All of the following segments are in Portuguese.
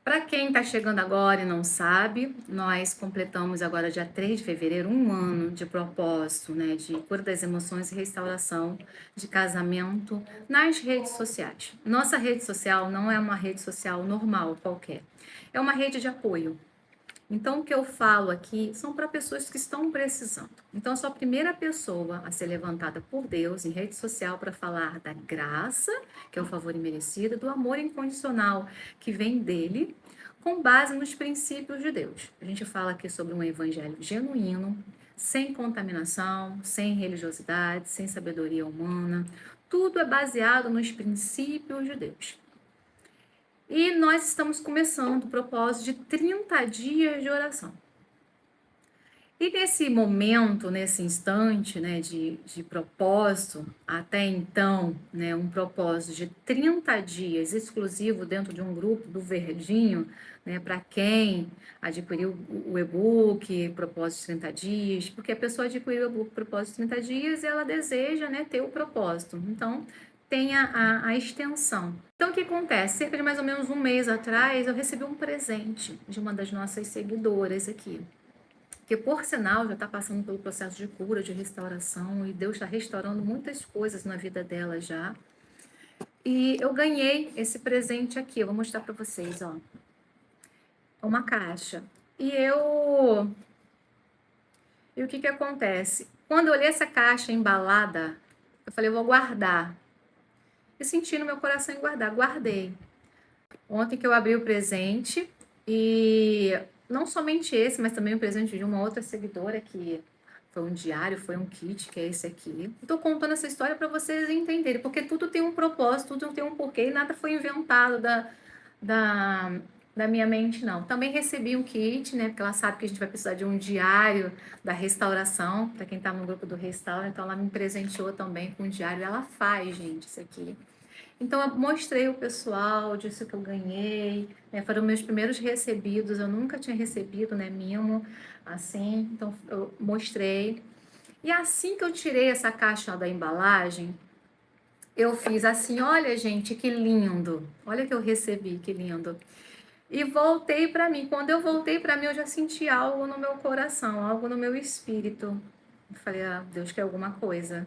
Para quem está chegando agora e não sabe, nós completamos agora, dia 3 de fevereiro, um ano de propósito, né, de cura das emoções e restauração de casamento nas redes sociais. Nossa rede social não é uma rede social normal qualquer, é uma rede de apoio. Então, o que eu falo aqui são para pessoas que estão precisando. Então, eu sou a primeira pessoa a ser levantada por Deus em rede social para falar da graça, que é o favor imerecido, do amor incondicional que vem dele, com base nos princípios de Deus. A gente fala aqui sobre um evangelho genuíno, sem contaminação, sem religiosidade, sem sabedoria humana. Tudo é baseado nos princípios de Deus. E nós estamos começando o propósito de 30 dias de oração. E nesse momento, nesse instante, né, de propósito, até então, né, um propósito de 30 dias exclusivo dentro de um grupo do Verdinho, né, para quem adquiriu o e-book, propósito de 30 dias, porque a pessoa adquiriu o e-book propósito de 30 dias e ela deseja, né, ter o propósito. Então, tem a extensão. Então, o que acontece? Cerca de mais ou menos um mês atrás, eu recebi um presente de uma das nossas seguidoras aqui, que por sinal já está passando pelo processo de cura, de restauração, e Deus está restaurando muitas coisas na vida dela já. E eu ganhei esse presente aqui, eu vou mostrar para vocês, ó. É uma caixa. E o que acontece? Quando eu olhei essa caixa embalada, eu falei, eu vou guardar. E senti no meu coração em guardar, guardei. Ontem que eu abri o presente, e não somente esse, mas também o presente de uma outra seguidora que foi um diário, foi um kit, que é esse aqui. Estou contando essa história para vocês entenderem, porque tudo tem um propósito, tudo tem um porquê, e nada foi inventado da, da minha mente, não. Também recebi um kit, né, porque ela sabe que a gente vai precisar de um diário da restauração, para quem está no grupo do Restaura, então ela me presenteou também com um diário, ela faz, gente, isso aqui. Então, eu mostrei o pessoal, disse que eu ganhei, né? Foram meus primeiros recebidos, eu nunca tinha recebido, né, mimo, assim, então eu mostrei. E assim que eu tirei essa caixa da embalagem, eu fiz assim, olha, gente, que lindo, olha que eu recebi, que lindo. E voltei para mim, quando eu voltei para mim, eu já senti algo no meu coração, algo no meu espírito. Eu falei, ah, Deus quer alguma coisa.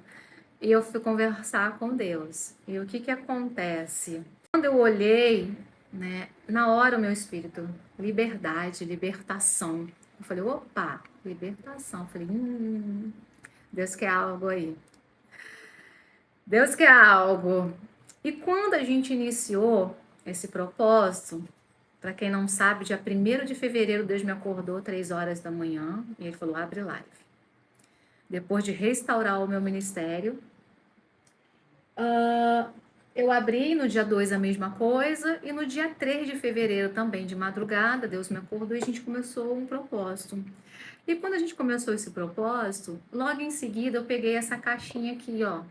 E eu fui conversar com Deus. E o que que acontece? Quando eu olhei, né, na hora o meu espírito, liberdade, libertação. Eu falei, opa, libertação. Eu falei, Deus quer algo aí. Deus quer algo. E quando a gente iniciou esse propósito, para quem não sabe, dia 1º de fevereiro, Deus me acordou 3 horas da manhã e ele falou, abre live. Depois de restaurar o meu ministério, eu abri no dia 2 a mesma coisa, e no dia 3 de fevereiro também, de madrugada, Deus me acordou e a gente começou um propósito. E quando a gente começou esse propósito, logo em seguida eu peguei essa caixinha aqui, ó,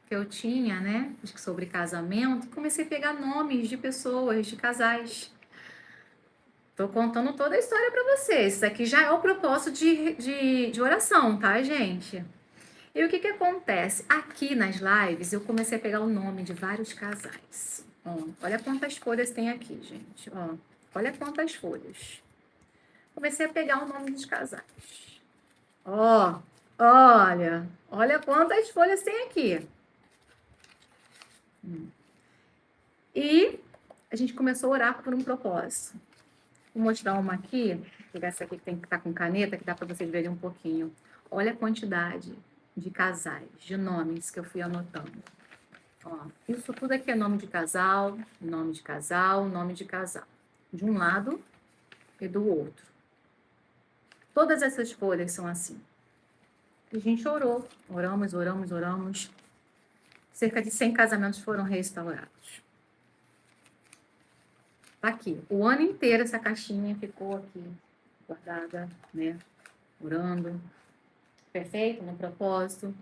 que eu tinha, né, sobre casamento, e comecei a pegar nomes de pessoas, de casais. Tô contando toda a história para vocês. Isso aqui já é o propósito de oração, tá, gente? E o que que acontece? Aqui nas lives, eu comecei a pegar o nome de vários casais. Ó, olha quantas folhas tem aqui, gente. Ó, olha quantas folhas. Comecei a pegar o nome dos casais. Ó, olha quantas folhas tem aqui. E a gente começou a orar por um propósito. Vou mostrar uma aqui, vou pegar essa aqui que tem que estar com caneta, que dá para vocês verem um pouquinho. Olha a quantidade de casais, de nomes que eu fui anotando. Ó, isso tudo aqui é nome de casal, nome de casal, nome de casal. De um lado e do outro. Todas essas folhas são assim. E a gente orou, oramos. Cerca de 100 casamentos foram restaurados. Tá aqui. O ano inteiro essa caixinha ficou aqui, guardada, né? Orando. Perfeito? No propósito.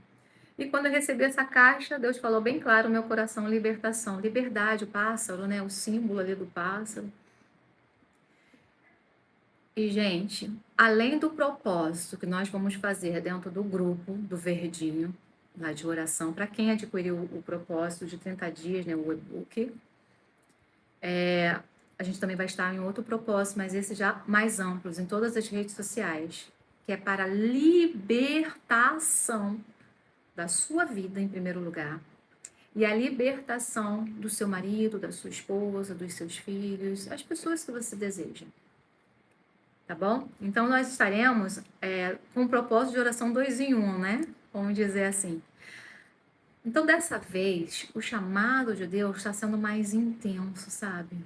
E quando eu recebi essa caixa, Deus falou bem claro no meu coração, libertação, liberdade, o pássaro, né? O símbolo ali do pássaro. E, gente, além do propósito que nós vamos fazer dentro do grupo do Verdinho, lá de oração, para quem adquiriu o propósito de 30 dias, né? O e-book, a gente também vai estar em outro propósito, mas esse já mais amplos, em todas as redes sociais, que é para libertação da sua vida, em primeiro lugar, e a libertação do seu marido, da sua esposa, dos seus filhos, as pessoas que você deseja. Tá bom? Então, nós estaremos com o propósito de oração 2 em 1, né? Vamos dizer assim. Então, dessa vez, o chamado de Deus está sendo mais intenso, sabe?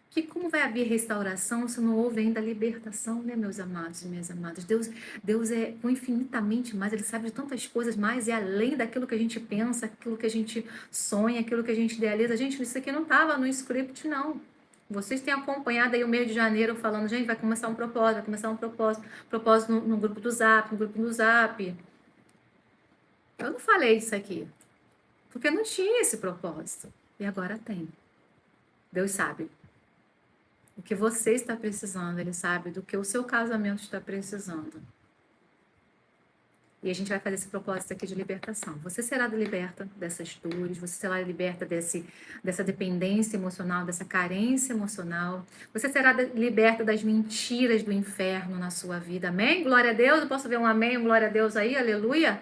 Que como vai haver restauração se não houve ainda libertação, né, meus amados e minhas amadas? Deus é infinitamente mais, Ele sabe de tantas coisas mais, e além daquilo que a gente pensa, aquilo que a gente sonha, aquilo que a gente idealiza. Gente, isso aqui não estava no script, não. Vocês têm acompanhado aí o mês de janeiro falando, gente, vai começar um propósito, vai começar um propósito no grupo do Zap, no grupo do Zap. Eu não falei isso aqui, porque não tinha esse propósito. E agora tem. Deus sabe o que você está precisando, Ele sabe do que o seu casamento está precisando. E a gente vai fazer esse propósito aqui de libertação. Você será liberta dessas dores, você será liberta dessa dependência emocional, dessa carência emocional. Você será liberta das mentiras do inferno na sua vida. Amém? Glória a Deus. Eu posso ver um amém, um glória a Deus aí? Aleluia.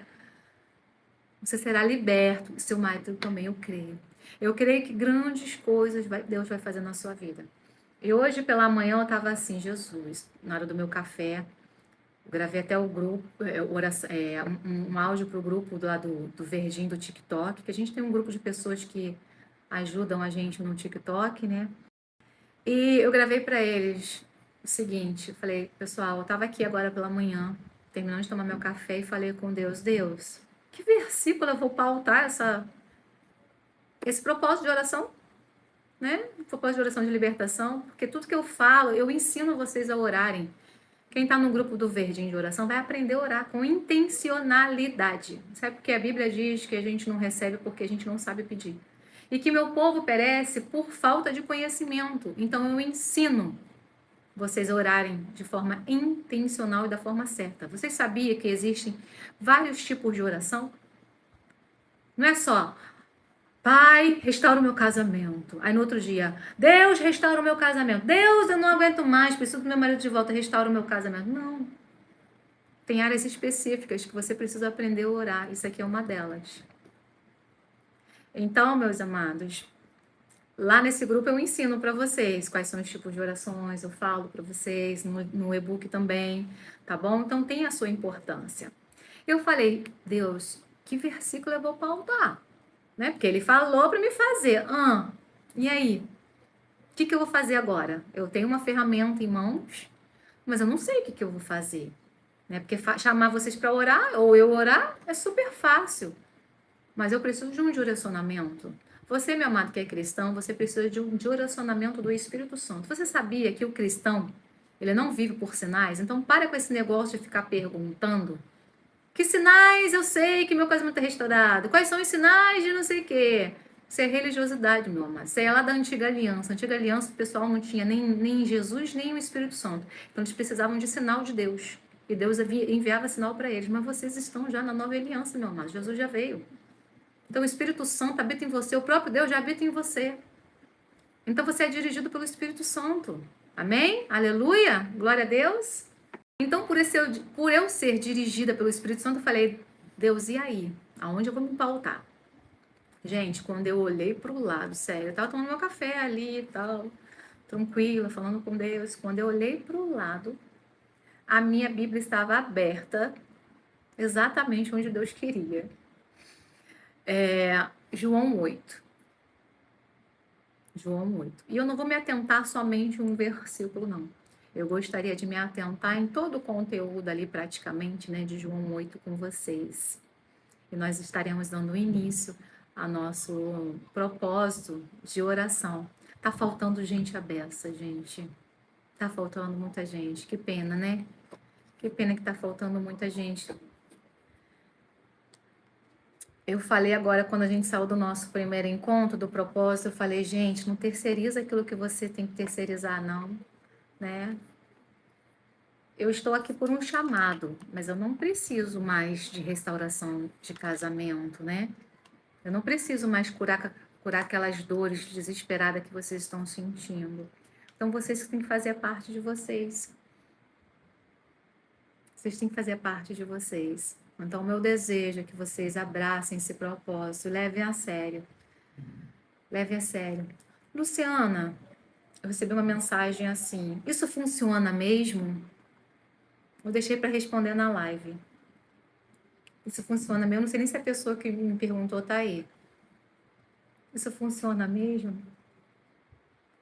Você será liberto. Seu marido também, eu creio. Eu creio que grandes coisas Deus vai fazer na sua vida. E hoje pela manhã eu estava assim, Jesus, na hora do meu café, eu gravei até o grupo, um áudio para o grupo do Verdinho do TikTok, que a gente tem um grupo de pessoas que ajudam a gente no TikTok, né? E eu gravei para eles o seguinte, eu falei, pessoal, eu estava aqui agora pela manhã, terminando de tomar meu café e falei com Deus, Deus, que versículo eu vou pautar esse propósito de oração? Né? Propósito de oração de libertação, porque tudo que eu falo, eu ensino vocês a orarem. Quem está no grupo do Verdinho de oração vai aprender a orar com intencionalidade. Sabe porque a Bíblia diz que a gente não recebe porque a gente não sabe pedir. E que meu povo perece por falta de conhecimento. Então eu ensino vocês a orarem de forma intencional e da forma certa. Vocês sabiam que existem vários tipos de oração? Não é só Pai, restaura o meu casamento. Aí no outro dia, Deus, restaura o meu casamento. Deus, eu não aguento mais, preciso do meu marido de volta, restaura o meu casamento. Não. Tem áreas específicas que você precisa aprender a orar. Isso aqui é uma delas. Então, meus amados, lá nesse grupo eu ensino para vocês quais são os tipos de orações, eu falo para vocês, no e-book também, tá bom? Então tem a sua importância. Eu falei, Deus, que versículo eu vou pautar? Né? Porque ele falou para me fazer. E aí? O que eu vou fazer agora? Eu tenho uma ferramenta em mãos, mas eu não sei o que eu vou fazer. Né? Porque chamar vocês para orar, ou eu orar, é super fácil. Mas eu preciso de um direcionamento. Você, meu amado, que é cristão, você precisa de um direcionamento do Espírito Santo. Você sabia que o cristão, ele não vive por sinais? Então, para com esse negócio de ficar perguntando. Que sinais eu sei que meu casamento é restaurado? Quais são os sinais de não sei o quê? Isso é religiosidade, meu amado. Isso é lá da antiga aliança. A antiga aliança, o pessoal não tinha nem Jesus, nem o Espírito Santo. Então, eles precisavam de sinal de Deus. E Deus enviava sinal para eles. Mas vocês estão já na nova aliança, meu amado. Jesus já veio. Então, o Espírito Santo habita em você. O próprio Deus já habita em você. Então, você é dirigido pelo Espírito Santo. Amém? Aleluia? Glória a Deus. Então, por eu ser dirigida pelo Espírito Santo, eu falei, Deus, e aí? Aonde eu vou me pautar? Gente, quando eu olhei para o lado, sério, eu tava tomando meu café ali e tal, tranquila, falando com Deus. Quando eu olhei para o lado, a minha Bíblia estava aberta, exatamente onde Deus queria. João 8. João 8. E eu não vou me atentar somente a um versículo, não. Eu gostaria de me atentar em todo o conteúdo ali, praticamente, né, de João 8 com vocês. E nós estaremos dando início ao nosso propósito de oração. Tá faltando gente à beça, gente. Tá faltando muita gente. Que pena, né? Que pena que tá faltando muita gente. Eu falei agora, quando a gente saiu do nosso primeiro encontro, do propósito, eu falei, gente, não terceiriza aquilo que você tem que terceirizar, não, né? Eu estou aqui por um chamado, mas eu não preciso mais de restauração de casamento, né? Eu não preciso mais curar aquelas dores desesperadas que vocês estão sentindo. Então, vocês que têm que fazer a parte de vocês. Vocês têm que fazer a parte de vocês. Então, o meu desejo é que vocês abracem esse propósito, levem a sério. Levem a sério. Luciana, eu recebi uma mensagem assim: isso funciona mesmo? Eu deixei para responder na live. Isso funciona mesmo? Não sei nem se a pessoa que me perguntou tá aí. Isso funciona mesmo?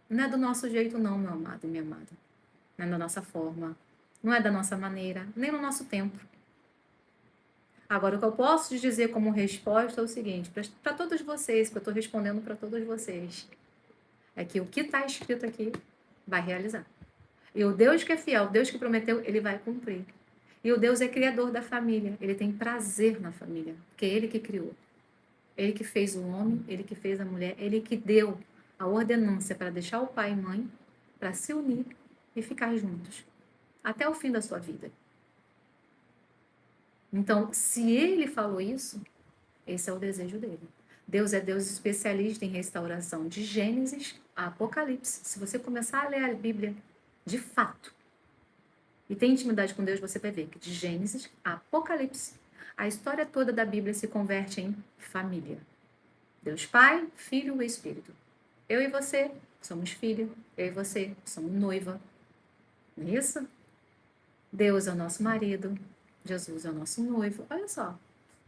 Não é do nosso jeito, não, meu amado e minha amada. Não é da nossa forma. Não é da nossa maneira, nem no nosso tempo. Agora, o que eu posso te dizer como resposta é o seguinte, para todos vocês, que eu estou respondendo para todos vocês, é que o que está escrito aqui vai realizar. E o Deus que é fiel, o Deus que prometeu, ele vai cumprir. E o Deus é criador da família, ele tem prazer na família, porque é ele que criou. Ele que fez o homem, ele que fez a mulher, ele que deu a ordenância para deixar o pai e mãe, para se unir e ficar juntos, até o fim da sua vida. Então, se ele falou isso, esse é o desejo dele. Deus é Deus especialista em restauração, de Gênesis a Apocalipse. Se você começar a ler a Bíblia de fato e tem intimidade com Deus, você vai ver que de Gênesis a Apocalipse, a história toda da Bíblia se converte em família. Deus Pai, Filho e Espírito. Eu e você somos filho, eu e você somos noiva. Não é isso? Deus é o nosso marido, Jesus é o nosso noivo. Olha só,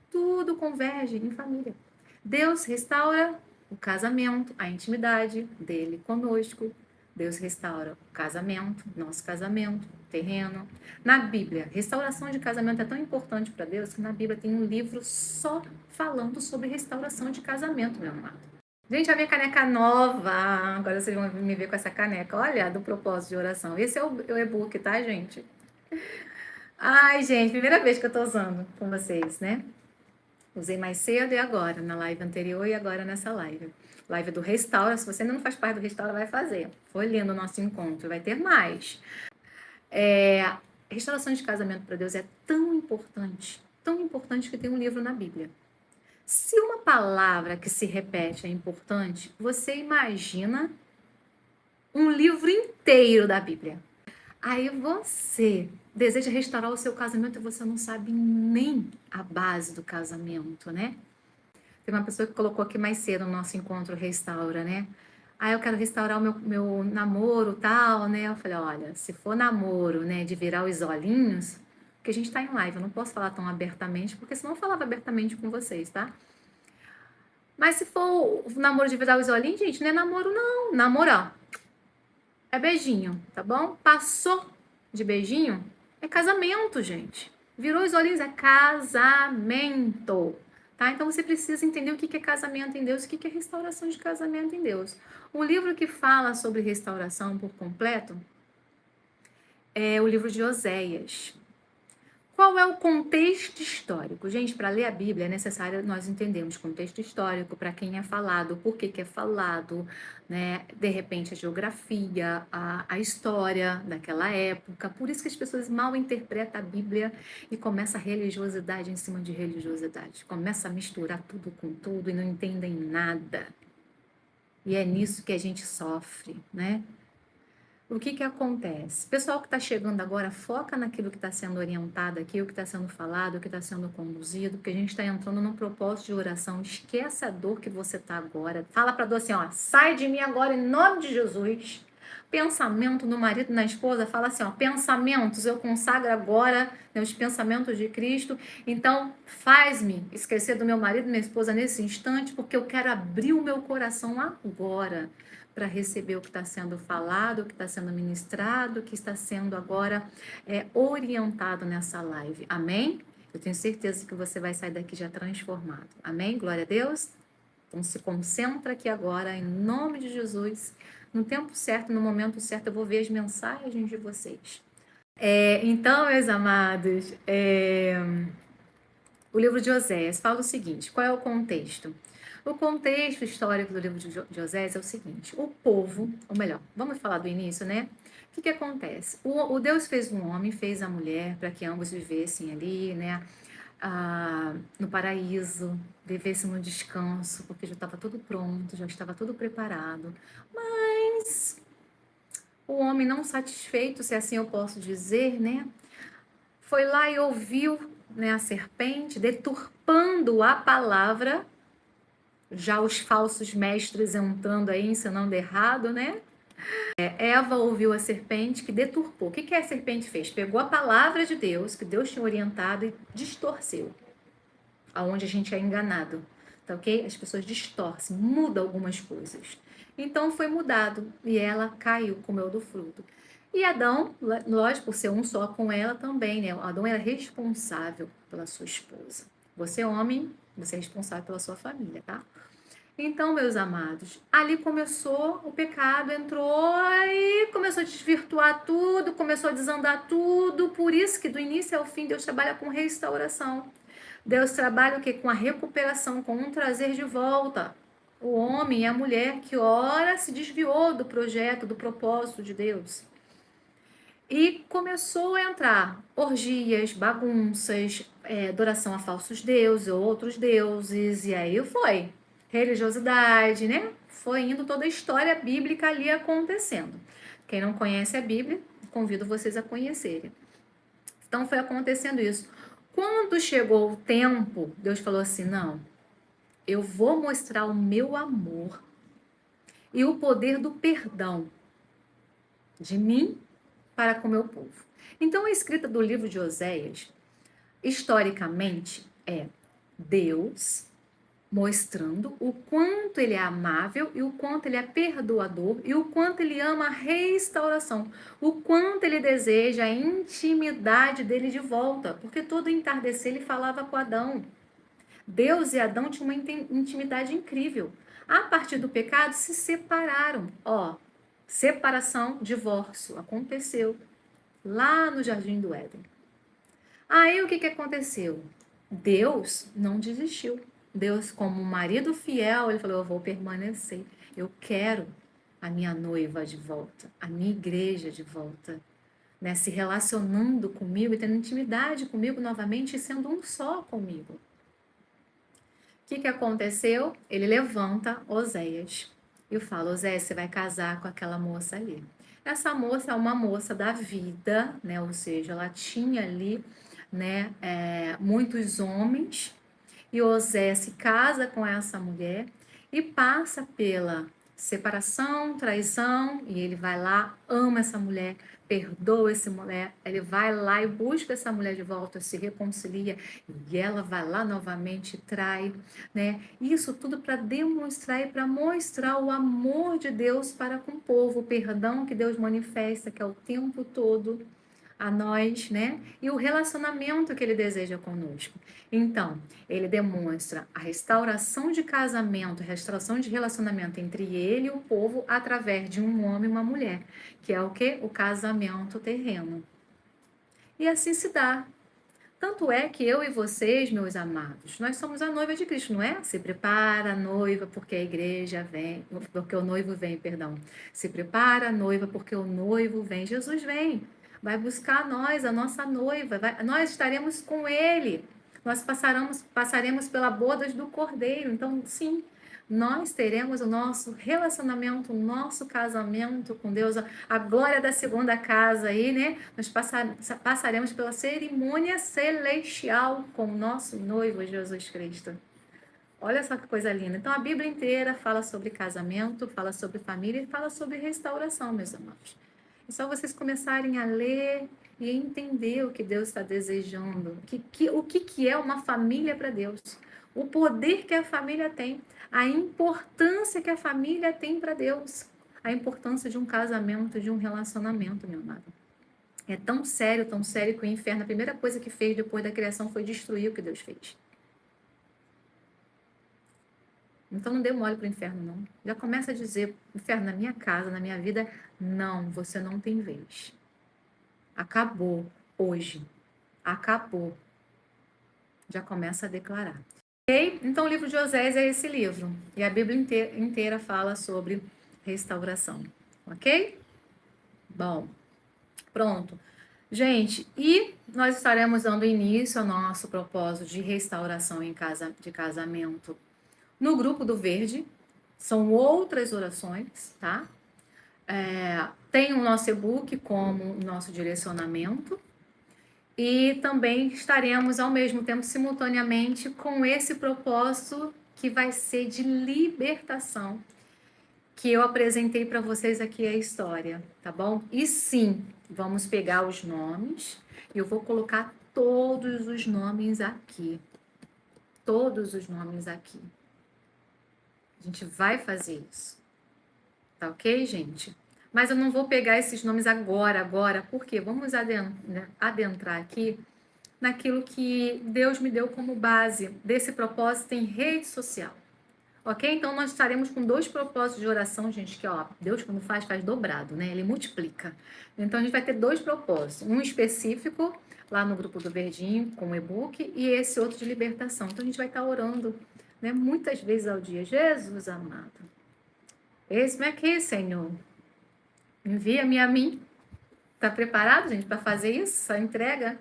tudo converge em família. Deus restaura o casamento, a intimidade dele conosco. Deus restaura o casamento, nosso casamento, terreno. Na Bíblia, restauração de casamento é tão importante para Deus que na Bíblia tem um livro só falando sobre restauração de casamento, meu amado. Gente, a minha caneca nova. Agora vocês vão me ver com essa caneca. Olha, do propósito de oração. Esse é o e-book, tá, gente? Ai, gente, primeira vez que eu tô usando com vocês, né? Usei mais cedo e agora, na live anterior e agora nessa live. Live do Restaura. Se você ainda não faz parte do Restaura, vai fazer. Foi lindo o nosso encontro. Vai ter mais. Restauração de casamento para Deus é tão importante que tem um livro na Bíblia. Se uma palavra que se repete é importante, você imagina um livro inteiro da Bíblia. Aí você deseja restaurar o seu casamento e você não sabe nem a base do casamento, né? Tem uma pessoa que colocou aqui mais cedo no nosso encontro Restaura, né? Ah, eu quero restaurar o meu namoro tal, né? Eu falei, olha, se for namoro, né, de virar os olhinhos, porque a gente tá em live, eu não posso falar tão abertamente, porque senão eu falava abertamente com vocês, tá? Mas se for o namoro de virar os olhinhos, gente, não é namoro não. Namoro, ó, é beijinho, tá bom? Passou de beijinho, é casamento, gente. Virou os olhinhos, é casamento. Tá? Então você precisa entender o que é casamento em Deus, o que é restauração de casamento em Deus. O livro que fala sobre restauração por completo é o livro de Oséias. Qual é o contexto histórico? Gente, para ler a Bíblia é necessário nós entendermos contexto histórico, para quem é falado, por que é falado, né? De repente a geografia, a história daquela época. Por isso que as pessoas mal interpretam a Bíblia e começa a religiosidade em cima de religiosidade. Começa a misturar tudo com tudo e não entendem nada. E é nisso que a gente sofre, né? O que acontece? O pessoal que está chegando agora, foca naquilo que está sendo orientado aqui, o que está sendo falado, o que está sendo conduzido, porque a gente está entrando num propósito de oração. Esquece a dor que você está agora. Fala para a dor assim, ó, sai de mim agora em nome de Jesus. Pensamento no marido e na esposa, fala assim, ó, pensamentos, eu consagro agora, né, os pensamentos de Cristo. Então, faz-me esquecer do meu marido e minha esposa nesse instante, porque eu quero abrir o meu coração agora para receber o que está sendo falado, o que está sendo ministrado, o que está sendo agora orientado nessa live. Amém? Eu tenho certeza que você vai sair daqui já transformado. Amém? Glória a Deus. Então se concentra aqui agora, em nome de Jesus. No tempo certo, no momento certo, eu vou ver as mensagens de vocês. Então, meus amados, o livro de Oséias fala o seguinte: qual é o contexto? O contexto histórico do livro de Oséias é o seguinte: o povo, ou melhor, vamos falar do início, né? O que acontece? O Deus fez um homem, fez a mulher, para que ambos vivessem ali, né? No paraíso, vivessem no descanso, porque já estava tudo pronto, já estava tudo preparado. Mas O homem não satisfeito, se assim eu posso dizer, né? Foi lá e ouviu, né, a serpente deturpando a palavra, já os falsos mestres entrando aí, ensinando errado, né? Eva ouviu a serpente que deturpou. O que a serpente fez? Pegou a palavra de Deus, que Deus tinha orientado, e distorceu, aonde a gente é enganado, tá ok? As pessoas distorcem, mudam algumas coisas. Então foi mudado e ela caiu, comeu do fruto. E Adão, lógico, por ser um só com ela também, né? Adão era responsável pela sua esposa. Você, homem, você é responsável pela sua família, tá? Então, meus amados, ali começou o pecado, entrou e começou a desvirtuar tudo, começou a desandar tudo. Por isso que do início ao fim Deus trabalha com restauração. Deus trabalha o quê? Com a recuperação, com um trazer de volta o homem e a mulher que ora se desviou do projeto, do propósito de Deus. E começou a entrar orgias, bagunças, adoração a falsos deuses, outros deuses, e aí foi. Religiosidade, né? Foi indo toda a história bíblica ali acontecendo. Quem não conhece a Bíblia, convido vocês a conhecerem. Então foi acontecendo isso. Quando chegou o tempo, Deus falou assim: não, eu vou mostrar o meu amor e o poder do perdão de mim para com o meu povo. Então a escrita do livro de Oséias, historicamente, é Deus mostrando o quanto ele é amável e o quanto ele é perdoador e o quanto ele ama a restauração, o quanto ele deseja a intimidade dele de volta, porque todo entardecer ele falava com Adão. Deus e Adão tinham uma intimidade incrível. A partir do pecado se separaram. Ó, separação, divórcio, aconteceu lá no Jardim do Éden. Aí o que aconteceu? Deus não desistiu. Deus, como um marido fiel, ele falou: eu vou permanecer. Eu quero a minha noiva de volta, a minha igreja de volta, né? Se relacionando comigo e tendo intimidade comigo novamente e sendo um só comigo. O que aconteceu? Ele levanta Oséias e fala: Oséias, você vai casar com aquela moça ali. Essa moça é uma moça da vida, né? Ou seja, ela tinha ali, né, muitos homens, e Oséias se casa com essa mulher e passa pela separação, traição, e ele vai lá, ama essa mulher, perdoa essa mulher, ele vai lá e busca essa mulher de volta, se reconcilia, e ela vai lá novamente, trai, né? Isso tudo para demonstrar e para mostrar o amor de Deus para com o povo, o perdão que Deus manifesta, que é o tempo todo a nós, né? E o relacionamento que ele deseja conosco. Então, ele demonstra a restauração de casamento, a restauração de relacionamento entre ele e o povo através de um homem e uma mulher, que é o que? O casamento terreno. E assim se dá. Tanto é que eu e vocês, meus amados, nós somos a noiva de Cristo, não é? Se prepara a noiva porque a igreja vem, porque o noivo vem, perdão. Se prepara a noiva porque o noivo vem. Jesus vem, vai buscar nós, a nossa noiva, nós estaremos com ele. Nós passaremos pela bodas do Cordeiro. Então, sim, nós teremos o nosso relacionamento, o nosso casamento com Deus, a glória da segunda casa aí, né? Nós passaremos pela cerimônia celestial com o nosso noivo Jesus Cristo. Olha só que coisa linda. Então a Bíblia inteira fala sobre casamento, fala sobre família e fala sobre restauração, meus amados. É só vocês começarem a ler e entender o que Deus está desejando, o que é uma família para Deus, o poder que a família tem, a importância que a família tem para Deus, a importância de um casamento, de um relacionamento, meu amado. É tão sério que o inferno, a primeira coisa que fez depois da criação foi destruir o que Deus fez. Então não dê mole para o inferno, não. Já começa a dizer: inferno, na minha casa, na minha vida, não, você não tem vez. Acabou hoje. Acabou. Já começa a declarar. Ok? Então o livro de Oséias é esse livro. E a Bíblia inteira fala sobre restauração. Ok? Bom, pronto. Gente, e nós estaremos dando início ao nosso propósito de restauração de casamento no grupo do Verde. São outras orações, tá? tem o nosso e-book como nosso direcionamento e também estaremos ao mesmo tempo, simultaneamente, com esse propósito que vai ser de libertação, que eu apresentei para vocês aqui a história, tá bom? E sim, vamos pegar os nomes e eu vou colocar todos os nomes aqui. Todos os nomes aqui. A gente vai fazer isso. Tá ok, gente? Mas eu não vou pegar esses nomes agora, porque vamos adentrar aqui naquilo que Deus me deu como base desse propósito em rede social. Ok? Então, nós estaremos com 2 propósitos de oração, gente, que, ó, Deus quando faz dobrado, né? Ele multiplica. Então, a gente vai ter 2 propósitos. Um específico, lá no grupo do Verdinho, com o e-book, e esse outro de libertação. Então, a gente vai estar orando, né, muitas vezes ao dia. Jesus amado, eis-me aqui, Senhor. Envia-me a mim. Tá preparado, gente, para fazer isso? Essa entrega?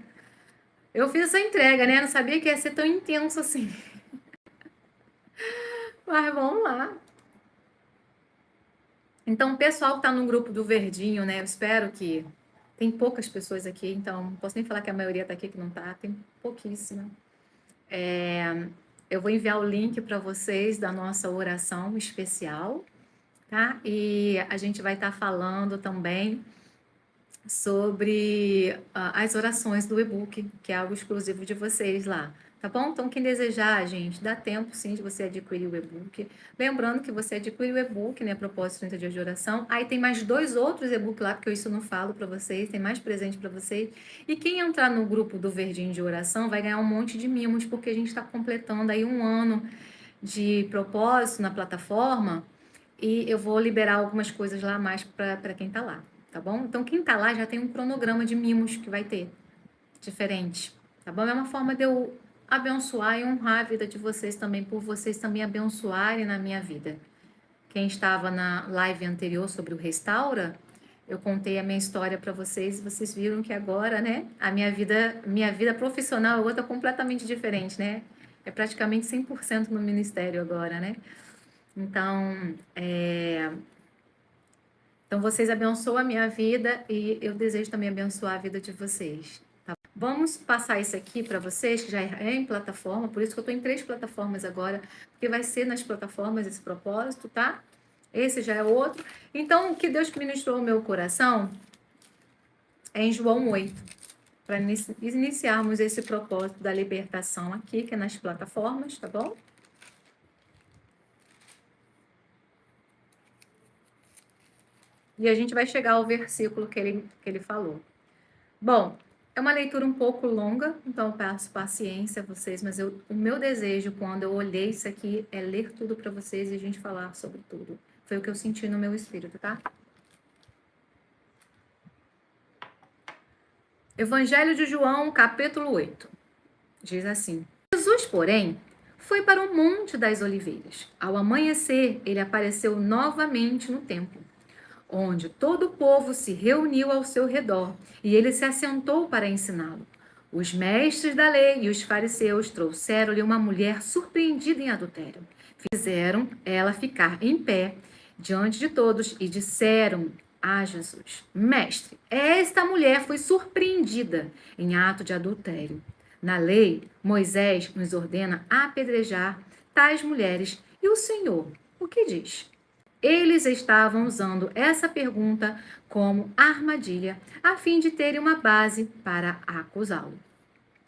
Eu fiz essa entrega, né? Não sabia que ia ser tão intenso assim. Mas vamos lá. Então, o pessoal que tá no grupo do Verdinho, né? Eu espero que... Tem poucas pessoas aqui, então não posso nem falar que a maioria tá aqui que não tá. Tem pouquíssima. Eu vou enviar o link para vocês da nossa oração especial, tá? E a gente vai estar falando também sobre as orações do e-book, que é algo exclusivo de vocês lá, tá bom? Então, quem desejar, gente, dá tempo sim de você adquirir o e-book. Lembrando que você adquire o e-book, né? Propósito 30 dias de oração. Aí tem mais 2 outros e-books lá, porque eu isso não falo para vocês, tem mais presente para vocês. E quem entrar no grupo do Verdinho de Oração vai ganhar um monte de mimos, porque a gente está completando aí 1 ano de propósito na plataforma. E eu vou liberar algumas coisas lá mais para quem tá lá, tá bom? Então, quem tá lá já tem um cronograma de mimos que vai ter, diferente, tá bom? É uma forma de eu abençoar e honrar a vida de vocês também, por vocês também abençoarem na minha vida. Quem estava na live anterior sobre o Restaura, eu contei a minha história para vocês e vocês viram que agora, né, a minha vida profissional é outra completamente diferente, né? É praticamente 100% no ministério agora, né? Então, então, vocês abençoam a minha vida e eu desejo também abençoar a vida de vocês. Tá? Vamos passar isso aqui para vocês, que já é em plataforma, por isso que eu estou em 3 plataformas agora, porque vai ser nas plataformas esse propósito, tá? Esse já é outro. Então, o que Deus ministrou ao meu coração é em João 8, para iniciarmos esse propósito da libertação aqui, que é nas plataformas, tá bom? E a gente vai chegar ao versículo que ele falou. Bom, é uma leitura um pouco longa, então eu peço paciência a vocês, mas o meu desejo quando eu olhei isso aqui é ler tudo para vocês e a gente falar sobre tudo. Foi o que eu senti no meu espírito, tá? Evangelho de João, capítulo 8. Diz assim: Jesus, porém, foi para o Monte das Oliveiras. Ao amanhecer, ele apareceu novamente no templo, onde todo o povo se reuniu ao seu redor, e ele se assentou para ensiná-lo. Os mestres da lei e os fariseus trouxeram-lhe uma mulher surpreendida em adultério. Fizeram ela ficar em pé diante de todos e disseram a Jesus: Mestre, esta mulher foi surpreendida em ato de adultério. Na lei, Moisés nos ordena apedrejar tais mulheres. E o Senhor, o que diz? Eles estavam usando essa pergunta como armadilha, a fim de terem uma base para acusá-lo.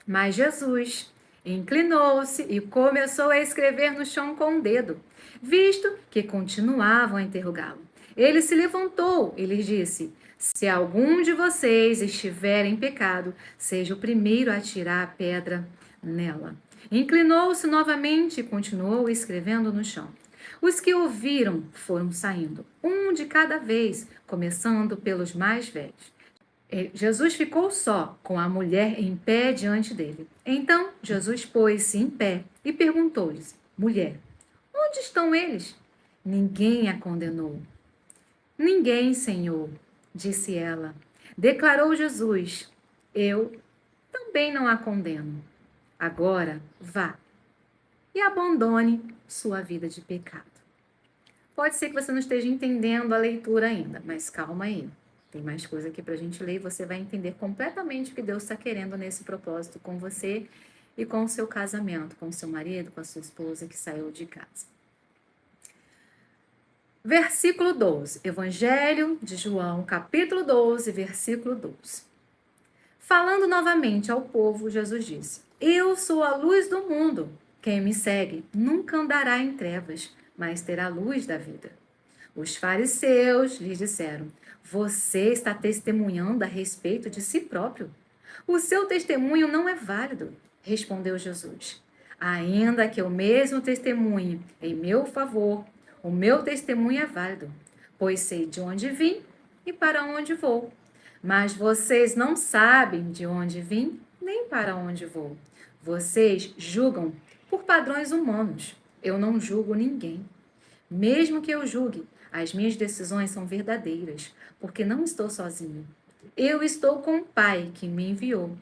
Mas Jesus inclinou-se e começou a escrever no chão com o dedo, visto que continuavam a interrogá-lo. Ele se levantou e lhes disse: Se algum de vocês estiver em pecado, seja o primeiro a tirar a pedra nela. Inclinou-se novamente e continuou escrevendo no chão. Os que ouviram foram saindo, um de cada vez, começando pelos mais velhos. Jesus ficou só, com a mulher em pé diante dele. Então Jesus pôs-se em pé e perguntou-lhes: Mulher, onde estão eles? Ninguém a condenou. Ninguém, Senhor, disse ela. Declarou Jesus: Eu também não a condeno. Agora vá e abandone sua vida de pecado. Pode ser que você não esteja entendendo a leitura ainda, mas calma aí. Tem mais coisa aqui para a gente ler e você vai entender completamente o que Deus está querendo nesse propósito com você e com o seu casamento, com o seu marido, com a sua esposa que saiu de casa. Versículo 12, Evangelho de João, capítulo 12, versículo 12. Falando novamente ao povo, Jesus disse: Eu sou a luz do mundo. Quem me segue nunca andará em trevas, mas terá a luz da vida. Os fariseus lhes disseram: Você está testemunhando a respeito de si próprio. O seu testemunho não é válido, respondeu Jesus. Ainda que eu mesmo testemunhe em meu favor, o meu testemunho é válido, pois sei de onde vim e para onde vou. Mas vocês não sabem de onde vim nem para onde vou. Vocês julgam por padrões humanos. Eu não julgo ninguém. Mesmo que eu julgue, as minhas decisões são verdadeiras, porque não estou sozinho. Eu estou com o Pai que me enviou.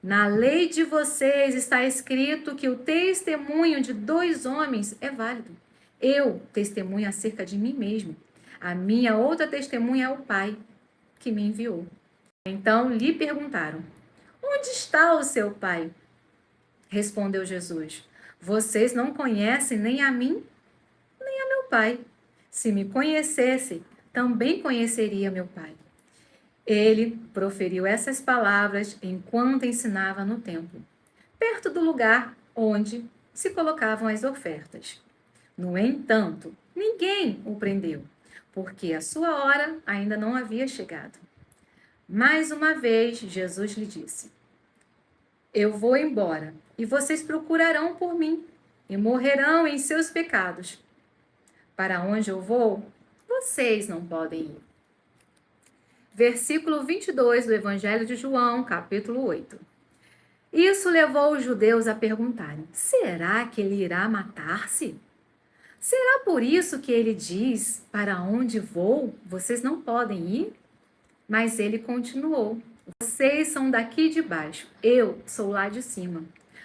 Na lei de vocês está escrito que o testemunho de 2 homens é válido. Eu testemunho acerca de mim mesmo. A minha outra testemunha é o Pai que me enviou. Então lhe perguntaram: Onde está o seu pai? Respondeu Jesus: Vocês não conhecem nem a mim, nem a meu pai. Se me conhecesse, também conheceria meu pai. Ele proferiu essas palavras enquanto ensinava no templo, perto do lugar onde se colocavam as ofertas. No entanto, ninguém o prendeu, porque a sua hora ainda não havia chegado. Mais uma vez, Jesus lhe disse: Eu vou embora, e vocês procurarão por mim, e morrerão em seus pecados. Para onde eu vou, vocês não podem ir. Versículo 22 do Evangelho de João, capítulo 8. Isso levou os judeus a perguntarem: Será que ele irá matar-se? Será por isso que ele diz: Para onde vou, vocês não podem ir? Mas ele continuou: Vocês são daqui de baixo, eu sou lá de cima.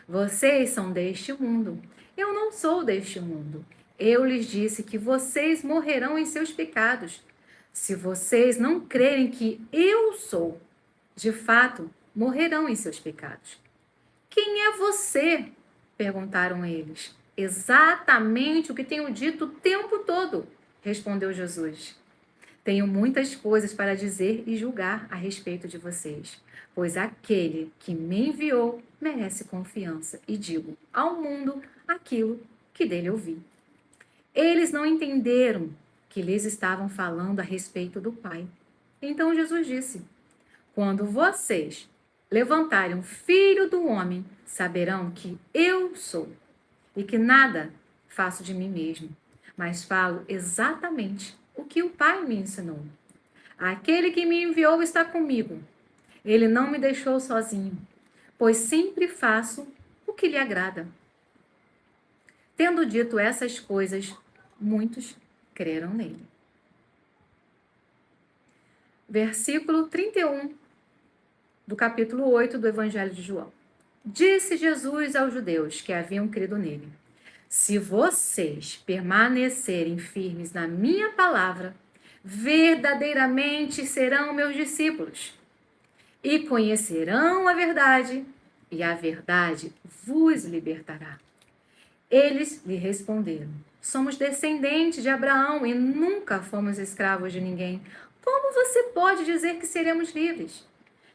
Vocês são deste mundo, eu não sou deste mundo. Eu lhes disse que vocês morrerão em seus pecados. Se vocês não crerem que eu sou, de fato, morrerão em seus pecados. Quem é você? Perguntaram eles. Exatamente o que tenho dito o tempo todo, respondeu Jesus. Tenho muitas coisas para dizer e julgar a respeito de vocês, pois aquele que me enviou merece confiança e digo ao mundo aquilo que dele ouvi. Eles não entenderam que lhes estavam falando a respeito do Pai. Então Jesus disse: Quando vocês levantarem o Filho do Homem, saberão que eu sou e que nada faço de mim mesmo, mas falo exatamente o que o Pai me ensinou. Aquele que me enviou está comigo. Ele não me deixou sozinho, pois sempre faço o que lhe agrada. Tendo dito essas coisas, muitos creram nele. Versículo 31 do capítulo 8 do Evangelho de João. Disse Jesus aos judeus que haviam crido nele: Se vocês permanecerem firmes na minha palavra, verdadeiramente serão meus discípulos e conhecerão a verdade, e a verdade vos libertará. Eles lhe responderam: Somos descendentes de Abraão e nunca fomos escravos de ninguém. Como você pode dizer que seremos livres?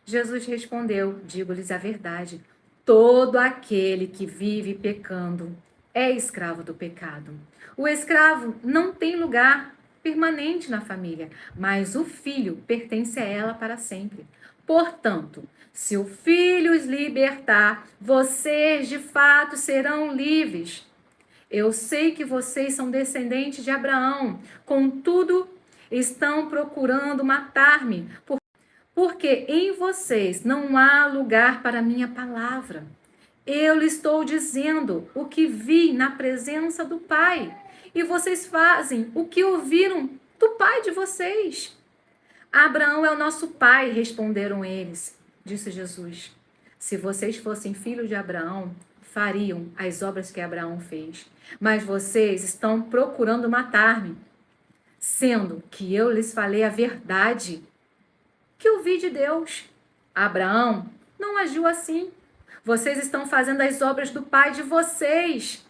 Jesus respondeu: Digo-lhes a verdade. Todo aquele que vive pecando é escravo do pecado. O escravo não tem lugar permanente na família, mas o filho pertence a ela para sempre. Portanto, se o filho os libertar, vocês de fato serão livres. Eu sei que vocês são descendentes de Abraão, contudo, estão procurando matar-me, porque em vocês não há lugar para a minha palavra. Eu lhe estou dizendo o que vi na presença do Pai, e vocês fazem o que ouviram do pai de vocês. Abraão é o nosso pai, responderam eles. Disse Jesus: Se vocês fossem filhos de Abraão, fariam as obras que Abraão fez. Mas vocês estão procurando matar-me, sendo que eu lhes falei a verdade. que ouvi de Deus. Abraão não agiu assim. Vocês estão fazendo as obras do pai de vocês,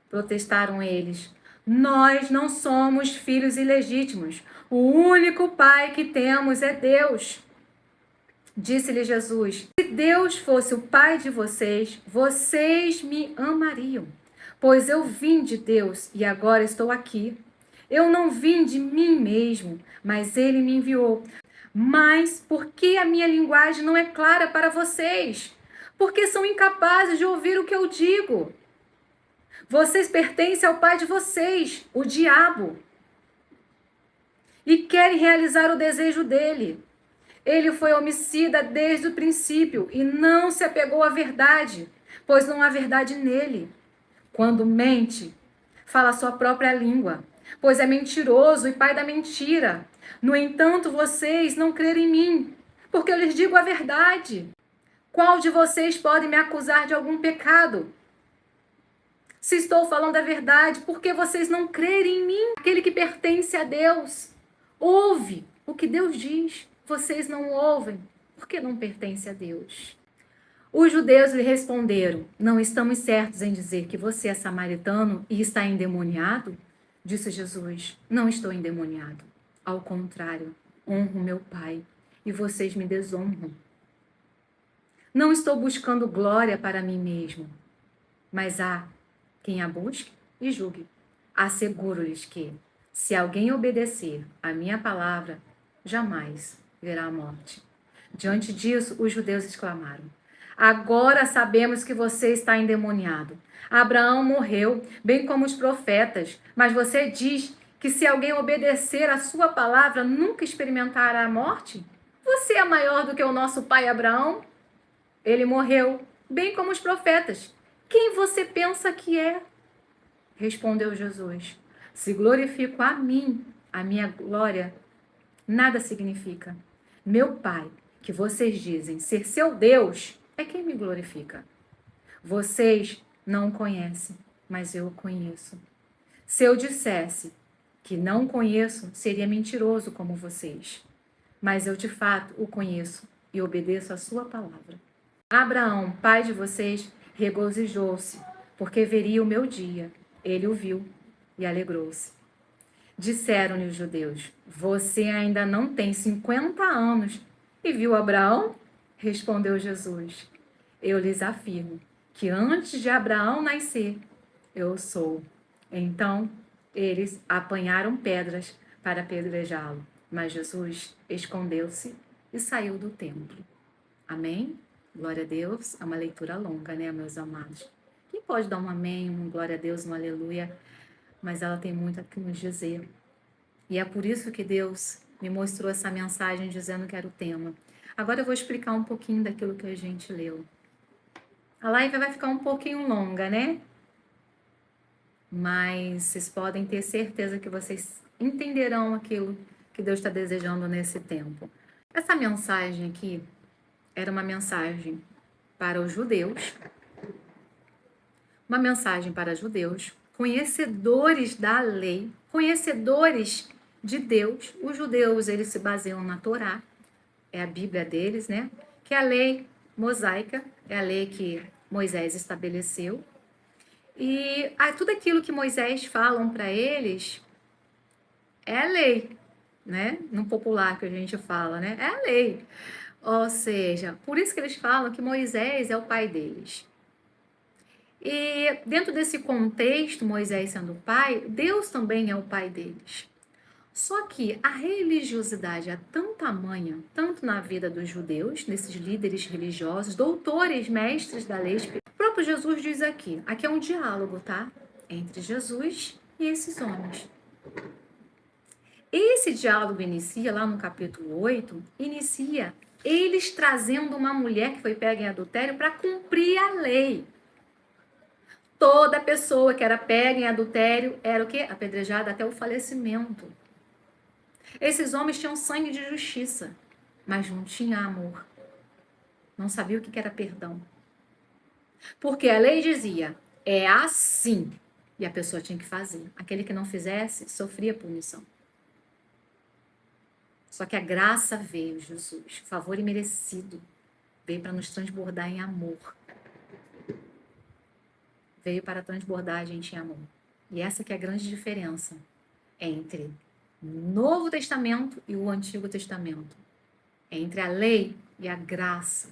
protestaram eles. Nós não somos filhos ilegítimos. O único pai que temos é Deus. Disse-lhe Jesus: se Deus fosse o pai de vocês, vocês me amariam, pois eu vim de Deus e agora estou aqui. Eu não vim de mim mesmo, mas ele me enviou. Mas por que a minha linguagem não é clara para vocês? Porque são incapazes de ouvir o que eu digo. Vocês pertencem ao pai de vocês, o diabo, e querem realizar o desejo dele. Ele foi homicida desde o princípio e não se apegou à verdade, pois não há verdade nele. Quando mente, fala a sua própria língua, pois é mentiroso e pai da mentira. No entanto, vocês não creem em mim, porque eu lhes digo a verdade. Qual de vocês pode me acusar de algum pecado? Se estou falando a verdade, por que vocês não crerem em mim? Aquele que pertence a Deus ouve o que Deus diz. Vocês não ouvem, porque não pertence a Deus. Os judeus lhe responderam: não estamos certos em dizer que você é samaritano e está endemoniado? Disse Jesus: não estou endemoniado. Ao contrário, honro meu Pai e vocês me desonram. Não estou buscando glória para mim mesmo, mas há quem a busque e julgue. Asseguro-lhes que, se alguém obedecer à minha palavra, jamais verá a morte. Diante disso, os judeus exclamaram: agora sabemos que você está endemoniado. Abraão morreu, bem como os profetas, mas você diz que se alguém obedecer à sua palavra, nunca experimentará a morte? Você é maior do que o nosso pai Abraão? Ele morreu, bem como os profetas. Quem você pensa que é? Respondeu Jesus: se glorifico a mim, a minha glória nada significa. Meu Pai, que vocês dizem ser seu Deus, é quem me glorifica. Vocês não o conhecem, mas eu o conheço. Se eu dissesse que não conheço, seria mentiroso como vocês. Mas eu de fato o conheço e obedeço a sua palavra. Abraão, pai de vocês, regozijou-se, porque veria o meu dia. Ele o viu e alegrou-se. Disseram-lhe os judeus: você ainda não tem 50 anos e viu Abraão? Respondeu Jesus: eu lhes afirmo que antes de Abraão nascer, eu sou. Então, eles apanharam pedras para apedrejá-lo, mas Jesus escondeu-se e saiu do templo. Amém? Glória a Deus. É uma leitura longa, né, meus amados? Quem pode dar um amém, um glória a Deus, um aleluia? Mas ela tem muito a que nos dizer. E é por isso que Deus me mostrou essa mensagem dizendo que era o tema. Agora eu vou explicar um pouquinho daquilo que a gente leu. A live vai ficar um pouquinho longa, né? Mas vocês podem ter certeza que vocês entenderão aquilo que Deus está desejando nesse tempo. Essa mensagem aqui era uma mensagem para os judeus, uma mensagem para judeus, conhecedores da lei, conhecedores de Deus. Os judeus, eles se baseiam na Torá, é a Bíblia deles, né? Que é a lei mosaica, é a lei que Moisés estabeleceu. E tudo aquilo que Moisés falam para eles é a lei, né? No popular que a gente fala, né? É a lei. Ou seja, por isso que eles falam que Moisés é o pai deles. E dentro desse contexto, Moisés sendo o pai, Deus também é o pai deles. Só que a religiosidade é tão tamanha, tanto na vida dos judeus, nesses líderes religiosos, doutores, mestres da lei. O próprio Jesus diz aqui é um diálogo, tá? Entre Jesus e esses homens. Esse diálogo inicia lá no capítulo 8, inicia eles trazendo uma mulher que foi pega em adultério para cumprir a lei. Toda pessoa que era pega em adultério era o quê? Apedrejada até o falecimento. Esses homens tinham sangue de justiça, mas não tinham amor. Não sabia o que era perdão. Porque a lei dizia, é assim, e a pessoa tinha que fazer. Aquele que não fizesse, sofria punição. Só que a graça veio, Jesus, favor imerecido, veio para nos transbordar em amor. Veio para transbordar a gente em amor. E essa que é a grande diferença entre o Novo Testamento e o Antigo Testamento. Entre a lei e a graça.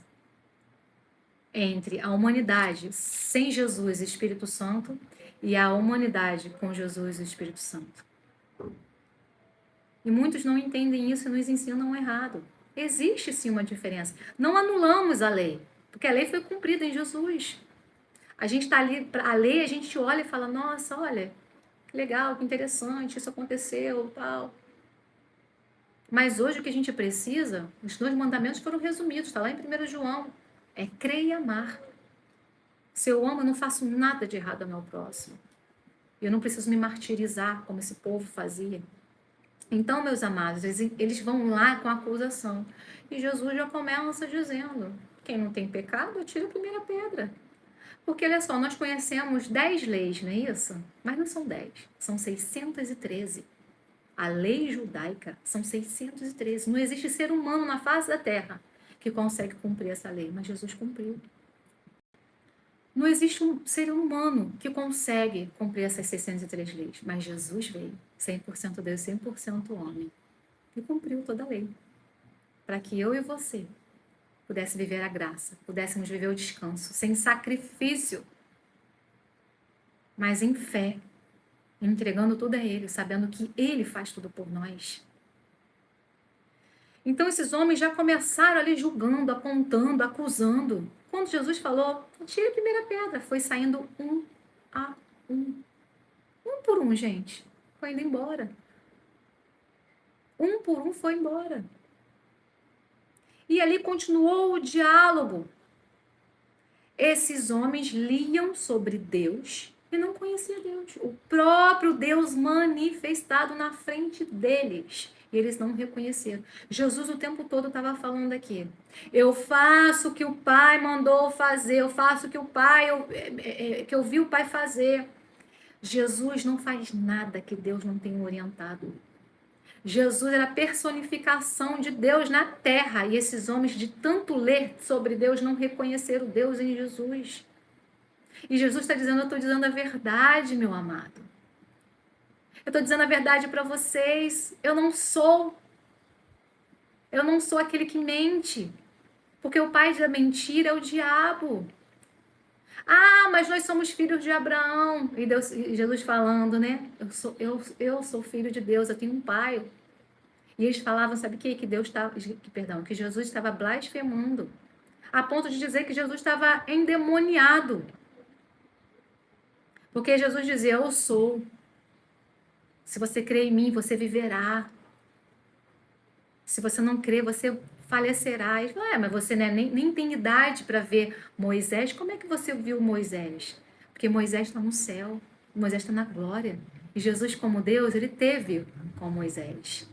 Entre a humanidade sem Jesus e Espírito Santo e a humanidade com Jesus e Espírito Santo. E muitos não entendem isso e nos ensinam errado. Existe sim uma diferença. Não anulamos a lei, porque a lei foi cumprida em Jesus. A gente está ali, a lei, a gente olha e fala, nossa, olha, que legal, que interessante, isso aconteceu, tal. Mas hoje o que a gente precisa, os 2 mandamentos foram resumidos, está lá em 1 João, é crer e amar. Se eu amo, eu não faço nada de errado ao meu próximo. Eu não preciso me martirizar como esse povo fazia. Então, meus amados, eles vão lá com a acusação. E Jesus já começa dizendo, quem não tem pecado, atira a primeira pedra. Porque, olha só, nós conhecemos 10 leis, não é isso? Mas não são 10, são 613. A lei judaica são 613. Não existe ser humano na face da terra que consegue cumprir essa lei, mas Jesus cumpriu. Não existe um ser humano que consegue cumprir essas 603 leis, mas Jesus veio, 100% Deus, 100% homem, e cumpriu toda a lei, para que eu e você pudesse viver a graça, pudéssemos viver o descanso, sem sacrifício, mas em fé, entregando tudo a Ele, sabendo que Ele faz tudo por nós. Então esses homens já começaram ali julgando, apontando, acusando. Quando Jesus falou, tira a primeira pedra, foi saindo um a um. Um por um, gente. Foi indo embora. Um por um foi embora. E ali continuou o diálogo. Esses homens liam sobre Deus e não conheciam Deus. O próprio Deus manifestado na frente deles. E eles não reconheceram. Jesus o tempo todo estava falando aqui. Eu faço o que o Pai mandou fazer. Eu faço o que o Pai, que eu vi o Pai fazer. Jesus não faz nada que Deus não tenha orientado. Jesus era a personificação de Deus na terra. E esses homens, de tanto ler sobre Deus, não reconheceram Deus em Jesus. E Jesus está dizendo, eu estou dizendo a verdade, meu amado. Eu estou dizendo a verdade para vocês. Eu não sou aquele que mente. Porque o pai da mentira é o diabo. Ah, mas nós somos filhos de Abraão. E Jesus falando, né? Eu sou filho de Deus, eu tenho um pai. E eles falavam, sabe o quê? Que Jesus estava blasfemando. A ponto de dizer que Jesus estava endemoniado. Porque Jesus dizia, eu sou. Se você crê em mim, você viverá. Se você não crê, você falecerá. E fala, mas você nem tem idade para ver Moisés. Como é que você viu Moisés? Porque Moisés está no céu. Moisés está na glória. E Jesus, como Deus, ele teve com Moisés.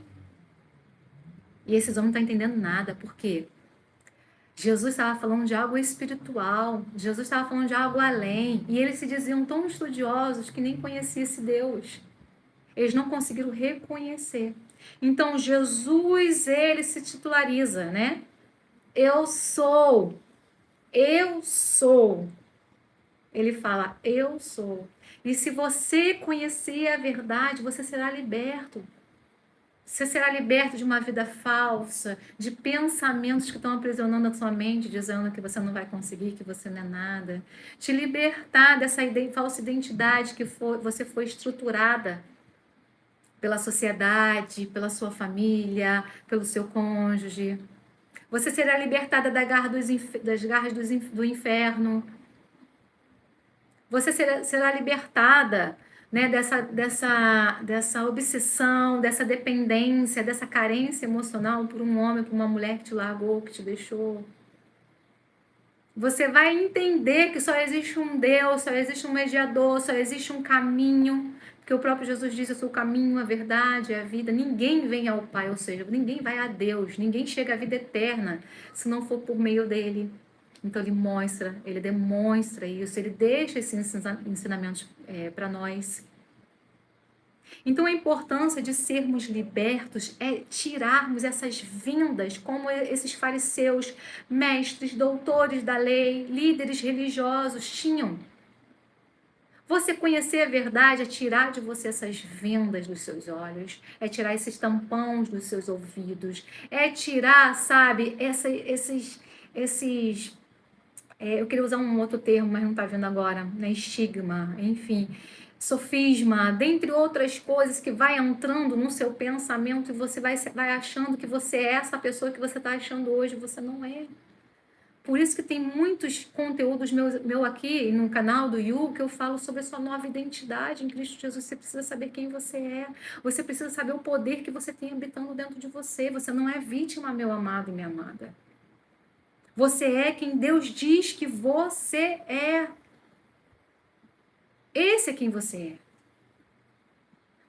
E esses homens não estão entendendo nada. Por quê? Jesus estava falando de algo espiritual. Jesus estava falando de algo além. E eles se diziam tão estudiosos que nem conheciam esse Deus. Eles não conseguiram reconhecer. Então, Jesus, ele se titulariza, né? Eu sou. Eu sou. Ele fala, eu sou. E se você conhecer a verdade, você será liberto. Você será liberto de uma vida falsa, de pensamentos que estão aprisionando a sua mente, dizendo que você não vai conseguir, que você não é nada. Te libertar dessa falsa identidade que você foi estruturada pela sociedade, pela sua família, pelo seu cônjuge. Você será libertada das garras do inferno. Você será libertada, né, dessa obsessão, dessa dependência, dessa carência emocional por um homem, por uma mulher que te largou, que te deixou. Você vai entender que só existe um Deus, só existe um mediador, só existe um caminho. Porque o próprio Jesus diz, eu sou o caminho, a verdade, a vida. Ninguém vem ao Pai, ou seja, ninguém vai a Deus, ninguém chega à vida eterna se não for por meio dele. Então ele demonstra isso, ele deixa esses ensinamentos para nós. Então, a importância de sermos libertos é tirarmos essas vendas, como esses fariseus, mestres, doutores da lei, líderes religiosos tinham. Você conhecer a verdade é tirar de você essas vendas dos seus olhos, é tirar esses tampões dos seus ouvidos, é tirar, sabe, eu queria usar um outro termo, mas não está vendo agora, né? Estigma, enfim, sofisma, dentre outras coisas que vai entrando no seu pensamento e você vai achando que você é essa pessoa que você está achando hoje, você não é. Por isso que tem muitos conteúdos meu aqui no canal do Yu que eu falo sobre a sua nova identidade em Cristo Jesus. Você precisa saber quem você é. Você precisa saber o poder que você tem habitando dentro de você. Você não é vítima, meu amado e minha amada. Você é quem Deus diz que você é. Esse é quem você é.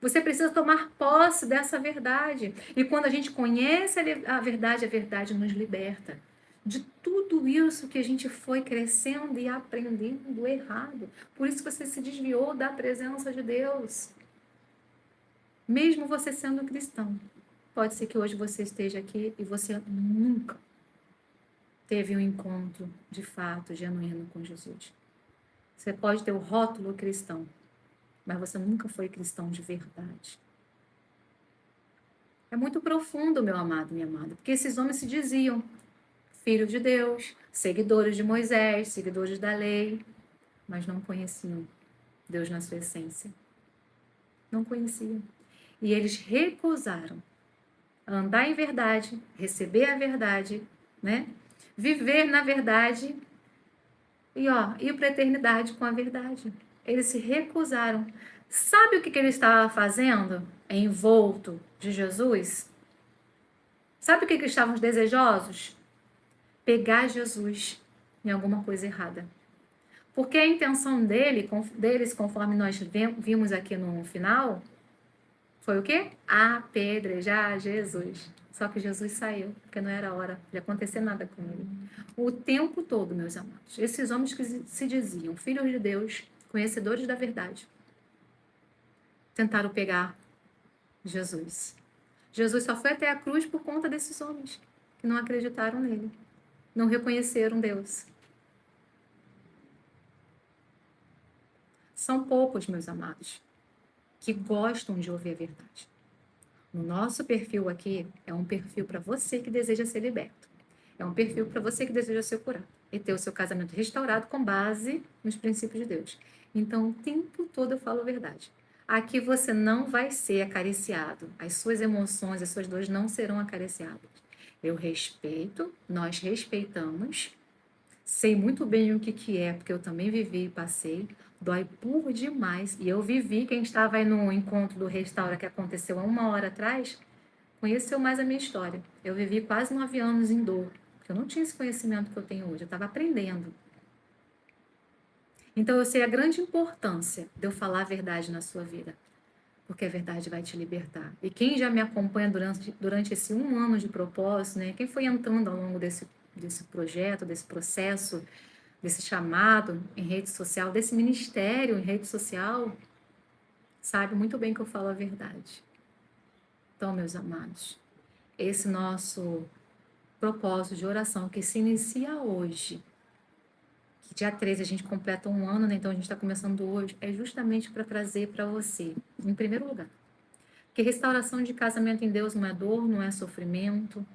Você precisa tomar posse dessa verdade. E quando a gente conhece a verdade nos liberta de tudo isso que a gente foi crescendo e aprendendo errado. Por isso que você se desviou da presença de Deus. Mesmo você sendo cristão. Pode ser que hoje você esteja aqui e você nunca teve um encontro de fato genuíno com Jesus. Você pode ter o rótulo cristão, mas você nunca foi cristão de verdade. É muito profundo, meu amado, minha amada, porque esses homens se diziam filhos de Deus, seguidores de Moisés, seguidores da lei, mas não conheciam Deus na sua essência. Não conheciam. E eles recusaram andar em verdade, receber a verdade, né? Viver na verdade e ir para a eternidade com a verdade. Eles se recusaram. Sabe o que ele estava fazendo envolto de Jesus? Sabe o que eles estavam desejosos? Pegar Jesus em alguma coisa errada. Porque a intenção deles, conforme nós vimos aqui no final, foi o quê? Apedrejar Jesus. Só que Jesus saiu, porque não era hora de acontecer nada com ele. O tempo todo, meus amados. Esses homens que se diziam filhos de Deus, conhecedores da verdade, tentaram pegar Jesus. Jesus só foi até a cruz por conta desses homens que não acreditaram nele, não reconheceram Deus. São poucos, meus amados, que gostam de ouvir a verdade. O nosso perfil aqui é um perfil para você que deseja ser liberto. É um perfil para você que deseja ser curado e ter o seu casamento restaurado com base nos princípios de Deus. Então, o tempo todo eu falo a verdade. Aqui você não vai ser acariciado. As suas emoções, as suas dores não serão acariciadas. Eu respeito, nós respeitamos. Sei muito bem o que é, porque eu também vivi e passei. Dói por demais. E eu vivi, quem estava aí no encontro do Restaura que aconteceu há 1 hora atrás, conheceu mais a minha história. Eu vivi quase 9 anos em dor, porque eu não tinha esse conhecimento que eu tenho hoje, eu estava aprendendo. Então eu sei a grande importância de eu falar a verdade na sua vida, porque a verdade vai te libertar. E quem já me acompanha durante esse 1 ano de propósito, né? Quem foi entrando ao longo desse projeto, desse processo, desse chamado em rede social, desse ministério em rede social, sabe muito bem que eu falo a verdade. Então, meus amados, esse nosso propósito de oração que se inicia hoje, que dia 13 a gente completa 1 ano, né? Então a gente está começando hoje, é justamente para trazer para você, em primeiro lugar, que restauração de casamento em Deus não é dor, não é sofrimento,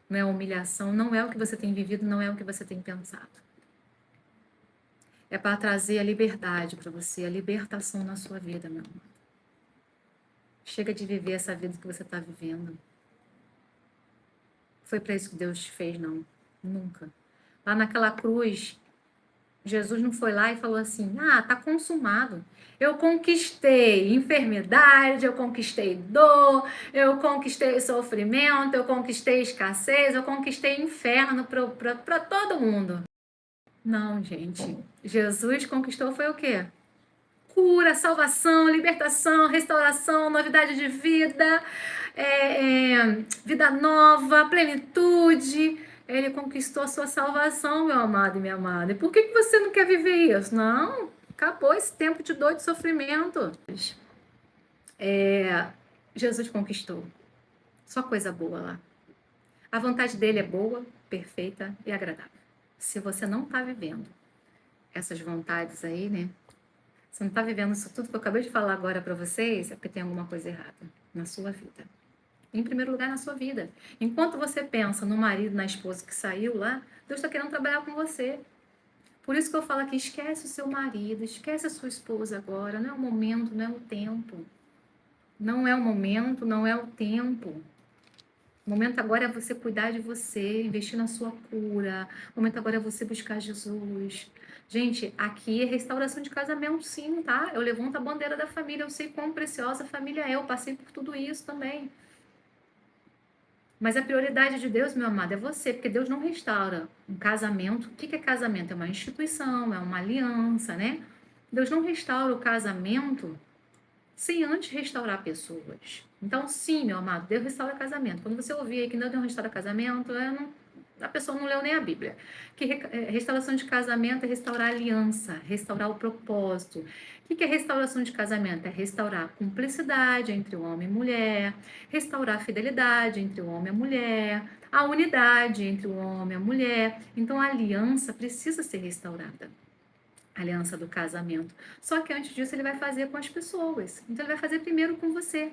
não é humilhação, não é o que você tem vivido, não é o que você tem pensado. É para trazer a liberdade para você, a libertação na sua vida, meu amor. Chega de viver essa vida que você está vivendo. Foi para isso que Deus te fez, não. Nunca. Lá naquela cruz, Jesus não foi lá e falou assim, tá consumado. Eu conquistei enfermidade, eu conquistei dor, eu conquistei sofrimento, eu conquistei escassez, eu conquistei inferno para todo mundo. Não, gente. Jesus conquistou foi o quê? Cura, salvação, libertação, restauração, novidade de vida, vida nova, plenitude. Ele conquistou a sua salvação, meu amado e minha amada. E por que você não quer viver isso? Não, acabou esse tempo de dor, de sofrimento. Jesus conquistou. Só coisa boa lá. A vontade dele é boa, perfeita e agradável. Se você não está vivendo essas vontades aí, né? Você não está vivendo isso tudo que eu acabei de falar agora para vocês, é porque tem alguma coisa errada na sua vida. Em primeiro lugar, na sua vida. Enquanto você pensa no marido, na esposa que saiu lá, Deus está querendo trabalhar com você. Por isso que eu falo aqui, esquece o seu marido, esquece a sua esposa agora. Não é o momento, não é o tempo. Não é o momento, não é o tempo. O momento agora é você cuidar de você, investir na sua cura. O momento agora é você buscar Jesus. Gente, aqui é restauração de casamento, sim, tá? Eu levanto a bandeira da família. Eu sei quão preciosa a família é. Eu passei por tudo isso também. Mas a prioridade de Deus, meu amado, é você, porque Deus não restaura um casamento. O que é casamento? É uma instituição, é uma aliança, né? Deus não restaura o casamento sem antes restaurar pessoas. Então, sim, meu amado, Deus restaura casamento. Quando você ouvir aí que Deus não restaura casamento, a pessoa não leu nem a Bíblia. Que restauração de casamento é restaurar a aliança, restaurar o propósito. O que é restauração de casamento? É restaurar a cumplicidade entre o homem e a mulher, restaurar a fidelidade entre o homem e a mulher, a unidade entre o homem e a mulher. Então, a aliança precisa ser restaurada. Aliança do casamento. Só que antes disso ele vai fazer com as pessoas. Então ele vai fazer primeiro com você.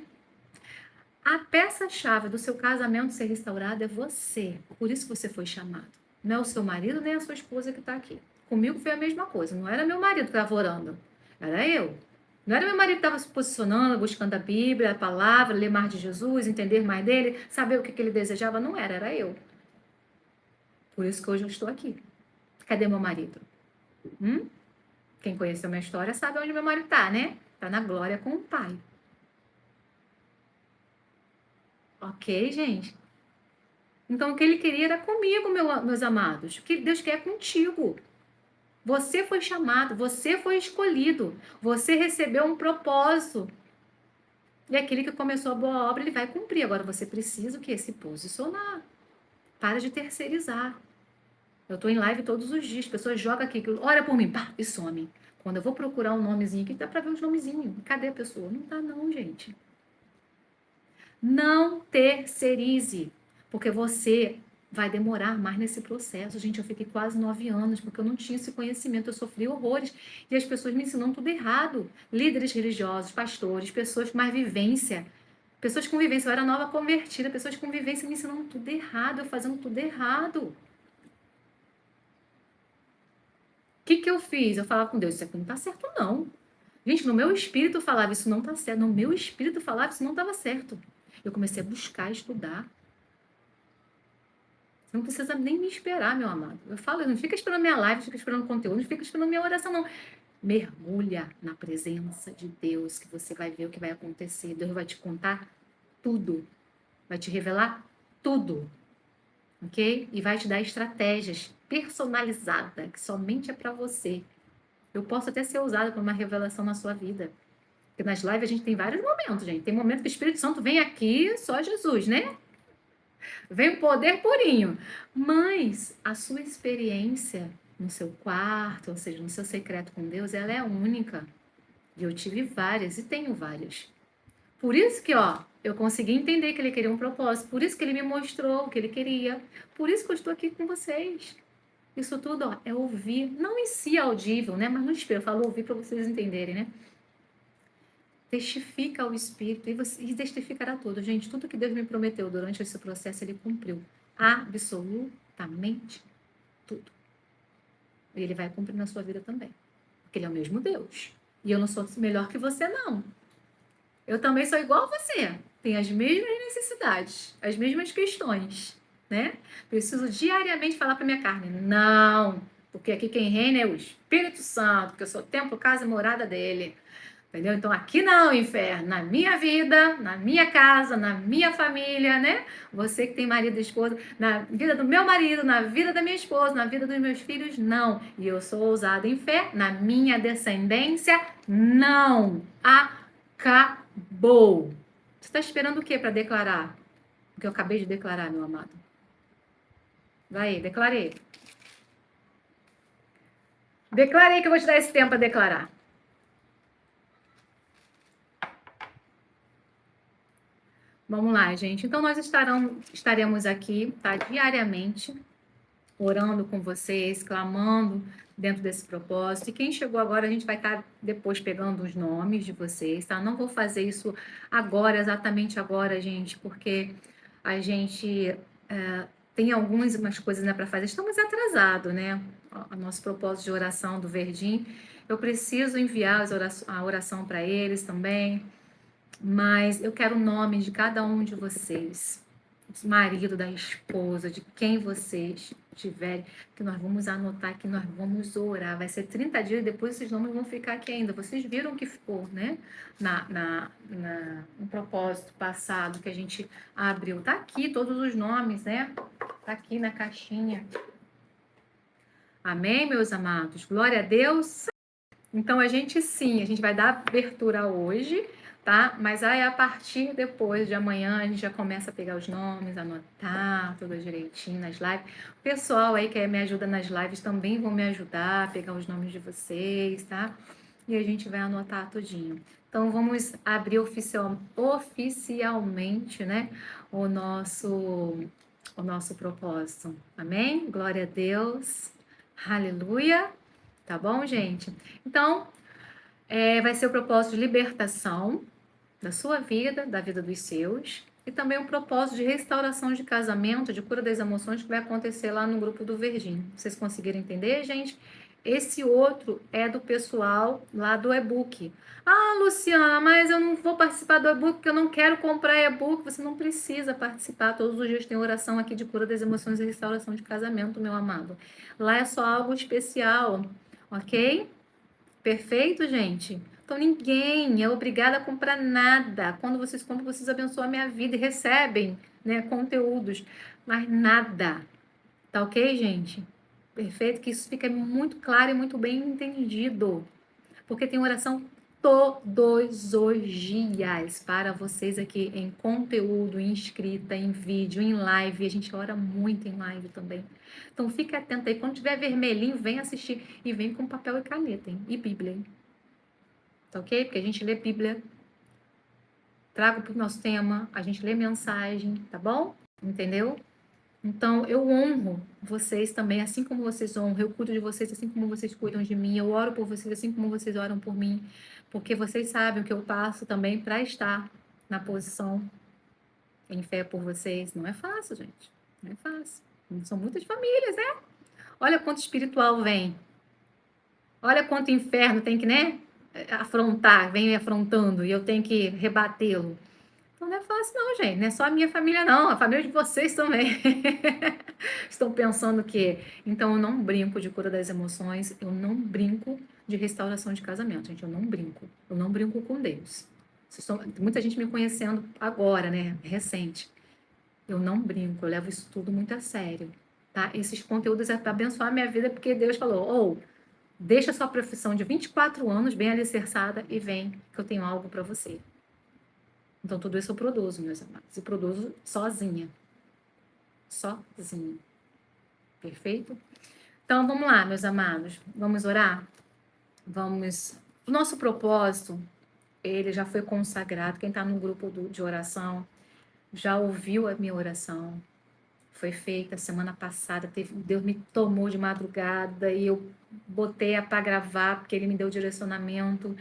A peça-chave do seu casamento ser restaurado é você. Por isso você foi chamado. Não é o seu marido nem a sua esposa que está aqui. Comigo foi a mesma coisa. Não era meu marido que estava orando. Era eu. Não era meu marido que estava se posicionando, buscando a Bíblia, a palavra, ler mais de Jesus, entender mais dele, saber o que ele desejava. Não era, era eu. Por isso que hoje eu estou aqui. Cadê meu marido? Quem conheceu minha história sabe onde meu marido tá, né? Tá na glória com o Pai. Ok, gente? Então, o que ele queria era comigo, meus amados. O que Deus quer é contigo. Você foi chamado, você foi escolhido, você recebeu um propósito. E aquele que começou a boa obra, ele vai cumprir. Agora, você precisa o quê? Se posicionar. Para de terceirizar. Eu tô em live todos os dias, pessoas jogam aqui, olha por mim, pá, e some. Quando eu vou procurar um nomezinho aqui, dá pra ver os nomezinhos. Cadê a pessoa? Não tá não, gente. Não terceirize, porque você vai demorar mais nesse processo. Gente, eu fiquei quase 9 anos, porque eu não tinha esse conhecimento, eu sofri horrores, e as pessoas me ensinam tudo errado. Líderes religiosos, pastores, pessoas com mais vivência, pessoas com vivência, eu era nova convertida, pessoas com vivência me ensinando tudo errado, eu fazendo tudo errado. O que eu fiz? Eu falava com Deus, isso aqui não tá certo não. Gente, no meu espírito eu falava, isso não tá certo. No meu espírito eu falava, isso não estava certo. Eu comecei a buscar, estudar. Você não precisa nem me esperar, meu amado. Eu falo, não fica esperando minha live, não fica esperando conteúdo, não fica esperando minha oração, não. Mergulha na presença de Deus, que você vai ver o que vai acontecer. Deus vai te contar tudo. Vai te revelar tudo. Ok? E vai te dar estratégias personalizadas, que somente é para você. Eu posso até ser usada por uma revelação na sua vida. Porque nas lives a gente tem vários momentos, gente. Tem momento que o Espírito Santo vem aqui, só Jesus, né? Vem o poder purinho. Mas a sua experiência no seu quarto, ou seja, no seu secreto com Deus, ela é única. E eu tive várias e tenho várias. Por isso que, ó, eu consegui entender que ele queria um propósito. Por isso que ele me mostrou o que ele queria. Por isso que eu estou aqui com vocês. Isso tudo, ó, é ouvir. Não em si audível, né? Mas no espírito. Eu falo ouvir para vocês entenderem, né? Testifica ao Espírito e testificará tudo. Gente, tudo que Deus me prometeu durante esse processo, Ele cumpriu. Absolutamente tudo. E Ele vai cumprir na sua vida também. Porque Ele é o mesmo Deus. E eu não sou melhor que você, não. Eu também sou igual a você. Tenho as mesmas necessidades, as mesmas questões, né? Preciso diariamente falar para minha carne, não, porque aqui quem reina é o Espírito Santo, porque eu sou templo, casa e morada dele. Entendeu? Então, aqui não, inferno, na minha vida, na minha casa, na minha família, né? Você que tem marido e esposa, na vida do meu marido, na vida da minha esposa, na vida dos meus filhos, não. E eu sou ousada em fé, na minha descendência, não. Acabou. Você está esperando o quê para declarar? O que eu acabei de declarar, meu amado. Vai, declarei. Declarei que eu vou te dar esse tempo para declarar. Vamos lá, gente. Então, nós estaremos aqui, tá? Diariamente, orando com vocês, clamando dentro desse propósito. E quem chegou agora, a gente vai estar depois pegando os nomes de vocês, tá? Não vou fazer isso agora, exatamente agora, gente, porque a gente tem umas coisas, né, para fazer. Estamos atrasados, né? O nosso propósito de oração do Verdim. Eu preciso enviar a oração para eles também. Mas eu quero o nome de cada um de vocês, do marido, da esposa, de quem vocês tiverem, que nós vamos anotar, que nós vamos orar. Vai ser 30 dias e depois esses nomes vão ficar aqui ainda. Vocês viram que ficou, né? No propósito passado que a gente abriu. Tá aqui todos os nomes, né? Tá aqui na caixinha. Amém, meus amados? Glória a Deus. Então, a gente vai dar abertura hoje, tá? Mas aí, a partir depois de amanhã, a gente já começa a pegar os nomes, anotar tudo direitinho nas lives. O pessoal aí que me ajuda nas lives também vão me ajudar a pegar os nomes de vocês, tá? E a gente vai anotar tudinho. Então, vamos abrir oficialmente, né, o nosso propósito. Amém? Glória a Deus. Aleluia. Tá bom, gente? Então, vai ser o propósito de libertação da sua vida, da vida dos seus, e também o propósito de restauração de casamento, de cura das emoções, que vai acontecer lá no grupo do Verdinho. Vocês conseguiram entender, gente? Esse outro é do pessoal lá do e-book. Ah, Luciana, mas eu não vou participar do e-book porque eu não quero comprar e-book. Você não precisa participar. Todos os dias tem oração aqui de cura das emoções e restauração de casamento, meu amado. Lá é só algo especial, ok? Perfeito, gente? Então, ninguém é obrigado a comprar nada. Quando vocês compram, vocês abençoam a minha vida e recebem, né, conteúdos. Mas nada. Tá ok, gente? Perfeito? Que isso fica muito claro e muito bem entendido. Porque tem oração todos os dias para vocês aqui em conteúdo, em escrita, em vídeo, em live. A gente ora muito em live também. Então fica atento aí. Quando tiver vermelhinho, vem assistir. E vem com papel e caneta, hein? E Bíblia, hein? Tá ok? Porque a gente lê Bíblia. Trago para o nosso tema. A gente lê mensagem, tá bom? Entendeu? Então, eu honro vocês também, assim como vocês honram, eu cuido de vocês, assim como vocês cuidam de mim, eu oro por vocês, assim como vocês oram por mim, porque vocês sabem o que eu passo também para estar na posição em fé por vocês. Não é fácil, gente. Não é fácil. São muitas famílias, né? Olha quanto espiritual vem. Olha quanto inferno tem que, né? Afrontar, vem me afrontando e eu tenho que rebatê-lo. Então não é fácil não, gente. Não é só a minha família, não. A família de vocês também. Estão pensando que... Então eu não brinco de cura das emoções. Eu não brinco de restauração de casamento, gente. Eu não brinco. Eu não brinco com Deus. Muita gente me conhecendo agora, né? Recente. Eu não brinco. Eu levo isso tudo muito a sério. Tá? Esses conteúdos é para abençoar a minha vida, porque Deus falou, deixa a sua profissão de 24 anos bem alicerçada e vem que eu tenho algo para você. Então, tudo isso eu produzo, meus amados. E produzo sozinha. Sozinha. Perfeito? Então, vamos lá, meus amados. Vamos orar? Vamos... O nosso propósito, ele já foi consagrado. Quem está no grupo de oração já ouviu a minha oração. Foi feita semana passada. Deus me tomou de madrugada e eu botei para gravar, porque ele me deu direcionamento.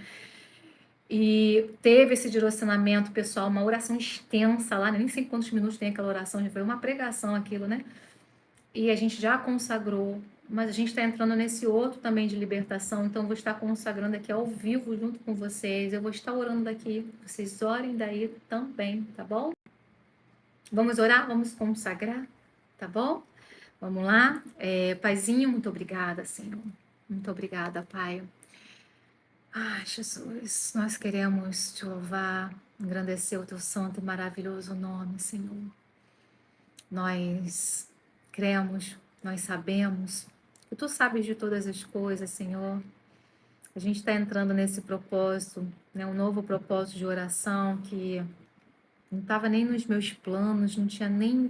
E teve esse direcionamento, pessoal, uma oração extensa lá, nem sei quantos minutos tem aquela oração, já foi uma pregação aquilo, né? E a gente já consagrou, mas a gente está entrando nesse outro também de libertação, então eu vou estar consagrando aqui ao vivo junto com vocês, eu vou estar orando daqui, vocês orem daí também, tá bom? Vamos orar, vamos consagrar, tá bom? Vamos lá? Paizinho, muito obrigada, Senhor. Muito obrigada, Pai. Ai, Jesus, nós queremos te louvar, engrandecer o teu santo e maravilhoso nome, Senhor. Nós cremos, nós sabemos que tu sabes de todas as coisas, Senhor. A gente está entrando nesse propósito, né, um novo propósito de oração que não estava nem nos meus planos, não tinha nem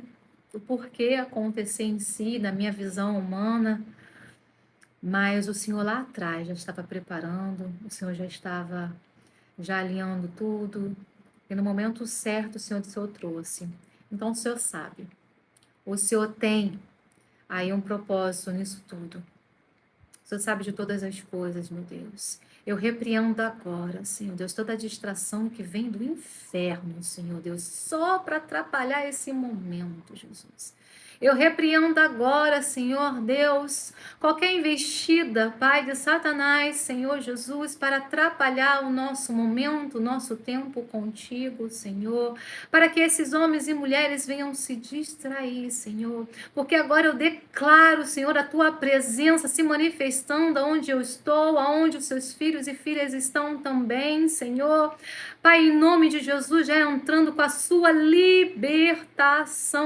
o porquê acontecer em si, na minha visão humana. Mas o Senhor lá atrás já estava preparando, o Senhor já estava alinhando tudo, E no momento certo, o Senhor trouxe. Então, o Senhor sabe. O Senhor tem aí um propósito nisso tudo. O Senhor sabe de todas as coisas, meu Deus. Eu repreendo agora, Senhor Deus, toda a distração que vem do inferno, Senhor Deus, só para atrapalhar esse momento, Jesus. Eu repreendo agora, Senhor Deus, qualquer investida, Pai de Satanás, Senhor Jesus, para atrapalhar o nosso momento, o nosso tempo contigo, Senhor, para que esses homens e mulheres venham se distrair, Senhor, porque agora eu declaro, Senhor, a tua presença se manifestando onde eu estou, aonde os seus filhos e filhas estão também, Senhor. Pai, em nome de Jesus, já entrando com a sua libertação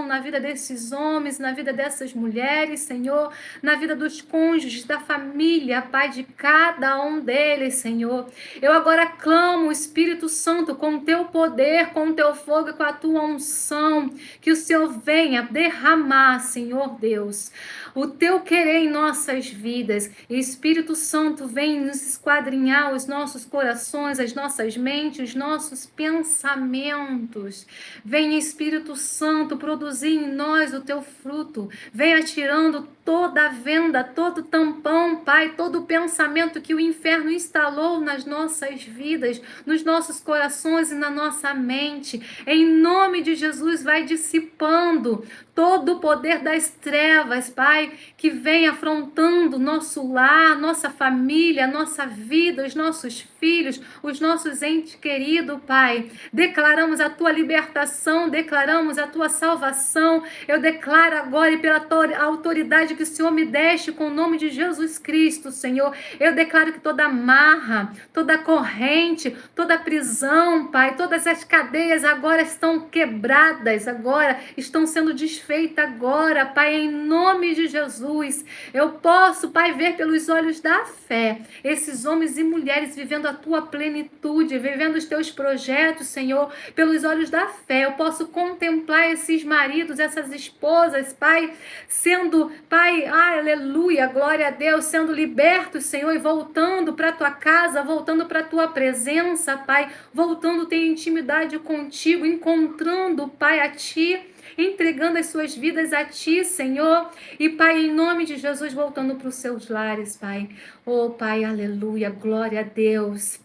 na vida desses homens, na vida dessas mulheres, Senhor, na vida dos cônjuges, da família, Pai, de cada um deles, Senhor. Eu agora clamo o Espírito Santo com o teu poder, com o teu fogo e com a tua unção, que o Senhor venha derramar, Senhor Deus, o teu querer em nossas vidas. E Espírito Santo vem nos esquadrinhar os nossos corações, as nossas mentes, os nossos pensamentos. Vem, Espírito Santo, produzir em nós o teu fruto. Venha tirando toda a venda, todo tampão, Pai, todo o pensamento que o inferno instalou nas nossas vidas, nos nossos corações e na nossa mente. Em nome de Jesus, vai dissipando todo o poder das trevas, Pai, que vem afrontando nosso lar, nossa família, nossa vida, os nossos filhos, os nossos entes queridos, Pai. Declaramos a tua libertação, declaramos a tua salvação. Eu declaro agora, e pela autoridade que o Senhor me deste, com o nome de Jesus Cristo, Senhor, eu declaro que toda amarra, toda corrente, toda prisão, Pai, todas as cadeias agora estão quebradas, agora estão sendo desfeitas agora, Pai, em nome de Jesus. Eu posso, Pai, ver pelos olhos da fé esses homens e mulheres vivendo a tua plenitude, vivendo os teus projetos, Senhor, pelos olhos da fé. Eu posso contemplar esses maridos, essas esposas, Pai, sendo, Pai, aleluia, glória a Deus, sendo libertos, Senhor, e voltando para a tua casa, voltando para a tua presença, Pai, voltando a ter intimidade contigo, encontrando, Pai, a ti, entregando as suas vidas a ti, Senhor. E, Pai, em nome de Jesus, voltando para os seus lares, Pai. Oh, Pai, aleluia, glória a Deus.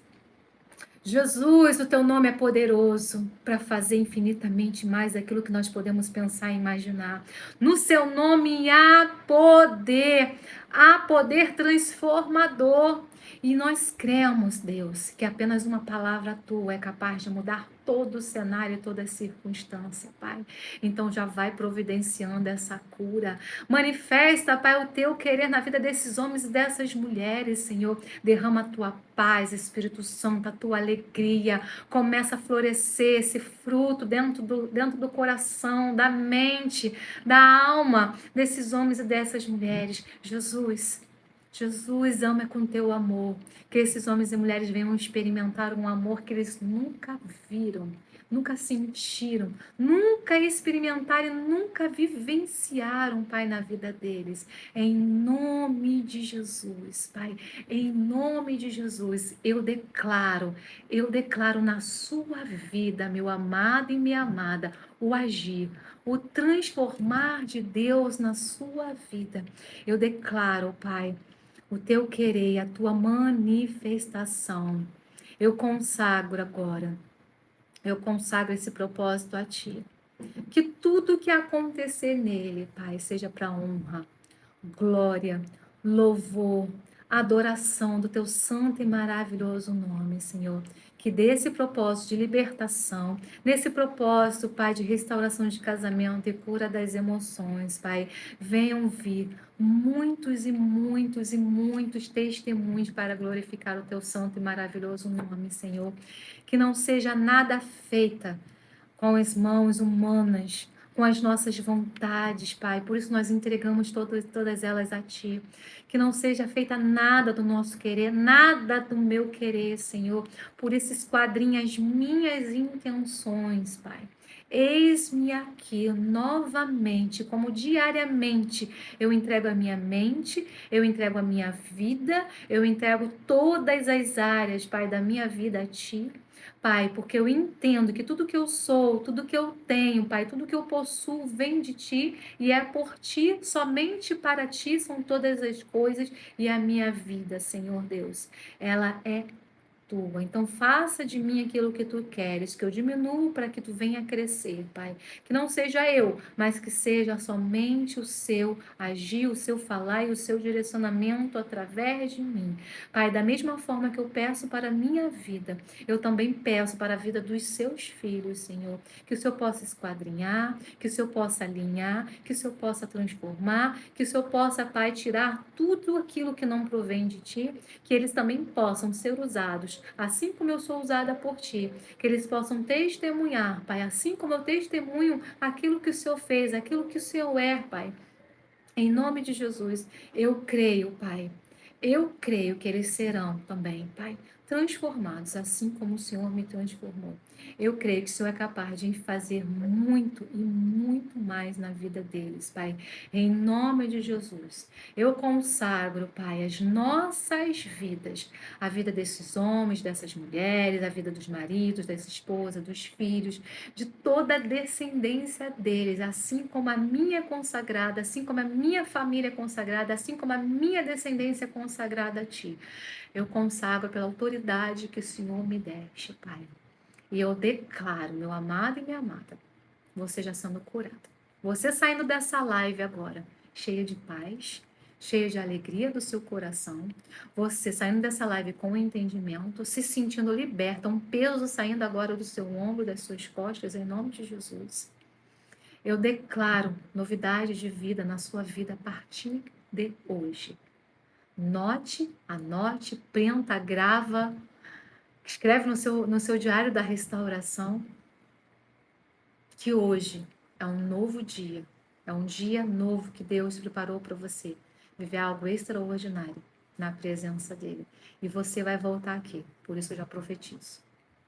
Jesus, o teu nome é poderoso para fazer infinitamente mais aquilo que nós podemos pensar e imaginar. No seu nome há poder transformador. E nós cremos, Deus, que apenas uma palavra tua é capaz de mudar todo o cenário, toda a circunstância, Pai. Então já vai providenciando essa cura. Manifesta, Pai, o teu querer na vida desses homens e dessas mulheres, Senhor. Derrama a tua paz, Espírito Santo, a tua alegria. Começa a florescer esse fruto dentro do coração, da mente, da alma desses homens e dessas mulheres. Jesus, ama com teu amor, que esses homens e mulheres venham experimentar um amor que eles nunca viram, nunca sentiram, nunca experimentaram, nunca vivenciaram, Pai, na vida deles. Em nome de Jesus, Pai, em nome de Jesus, eu declaro na sua vida, meu amado e minha amada, o agir, o transformar de Deus na sua vida. Eu declaro, Pai, o teu querer, a tua manifestação. Eu consagro agora, eu consagro esse propósito a ti. Que tudo que acontecer nele, Pai, seja para honra, glória, louvor, adoração do teu santo e maravilhoso nome, Senhor. Que desse propósito de libertação, nesse propósito, Pai, de restauração de casamento e cura das emoções, Pai, venham vir muitos e muitos e muitos testemunhos para glorificar o teu santo e maravilhoso nome, Senhor. Que não seja nada feita com as mãos humanas, com as nossas vontades, Pai. Por isso nós entregamos todas elas a Ti. Que não seja feita nada do nosso querer, nada do meu querer, Senhor. Por isso esquadrinha as minhas intenções, Pai. Eis-me aqui novamente, como diariamente eu entrego a minha mente, eu entrego a minha vida, eu entrego todas as áreas, Pai, da minha vida a Ti. Pai, porque eu entendo que tudo que eu sou, tudo que eu tenho, Pai, tudo que eu possuo vem de Ti e é por Ti, somente para Ti são todas as coisas e a minha vida, Senhor Deus, ela é tua. Então, faça de mim aquilo que tu queres, que eu diminua para que tu venha crescer, Pai. Que não seja eu, mas que seja somente o seu agir, o seu falar e o seu direcionamento através de mim. Pai, da mesma forma que eu peço para a minha vida, eu também peço para a vida dos seus filhos, Senhor. Que o Senhor possa esquadrinhar, que o Senhor possa alinhar, que o Senhor possa transformar, que o Senhor possa, Pai, tirar tudo aquilo que não provém de ti, que eles também possam ser usados, assim como eu sou usada por ti, que eles possam testemunhar, Pai, assim como eu testemunho aquilo que o Senhor fez, aquilo que o Senhor é, Pai. Em nome de Jesus, eu creio, Pai. Eu creio que eles serão também, Pai, transformados, assim como o Senhor me transformou. Eu creio que o Senhor é capaz de fazer muito e muito mais na vida deles, Pai. Em nome de Jesus, eu consagro, Pai, as nossas vidas, a vida desses homens, dessas mulheres, a vida dos maridos, das esposas, dos filhos, de toda a descendência deles, assim como a minha consagrada, assim como a minha família consagrada, assim como a minha descendência consagrada a Ti. Eu consagro pela autoridade que o Senhor me deste, Pai. E eu declaro, meu amado e minha amada, você já sendo curada. Você saindo dessa live agora, cheia de paz, cheia de alegria do seu coração. Você saindo dessa live com entendimento, se sentindo liberta, um peso saindo agora do seu ombro, das suas costas, em nome de Jesus. Eu declaro novidade de vida na sua vida a partir de hoje. Note, anote, prenta, grava, escreve no seu diário da restauração que hoje é um novo dia, é um dia novo que Deus preparou para você viver algo extraordinário na presença dele. E você vai voltar aqui, por isso eu já profetizo.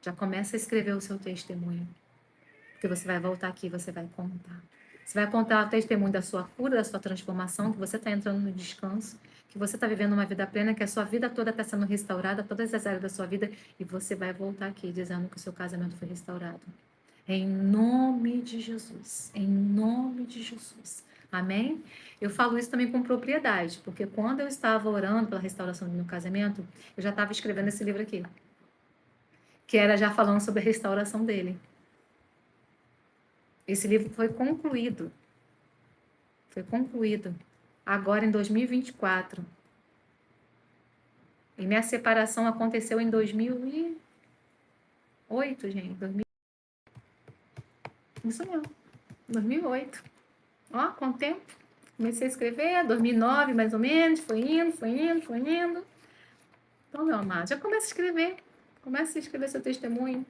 Já começa a escrever o seu testemunho, porque você vai voltar aqui, você vai contar. Você vai contar o testemunho da sua cura, da sua transformação, que você está entrando no descanso, que você está vivendo uma vida plena, que a sua vida toda está sendo restaurada, todas as áreas da sua vida, e você vai voltar aqui dizendo que o seu casamento foi restaurado. Em nome de Jesus. Em nome de Jesus. Amém? Eu falo isso também com propriedade, porque quando eu estava orando pela restauração do meu casamento, eu já estava escrevendo esse livro aqui, que era já falando sobre a restauração dele. Esse livro foi concluído. Foi concluído agora em 2024. E minha separação aconteceu em 2008, gente. Isso mesmo. 2008. Ó, com o tempo. Comecei a escrever, 2009 mais ou menos, foi indo. Então, meu amado, já começa a escrever. Começa a escrever seu testemunho.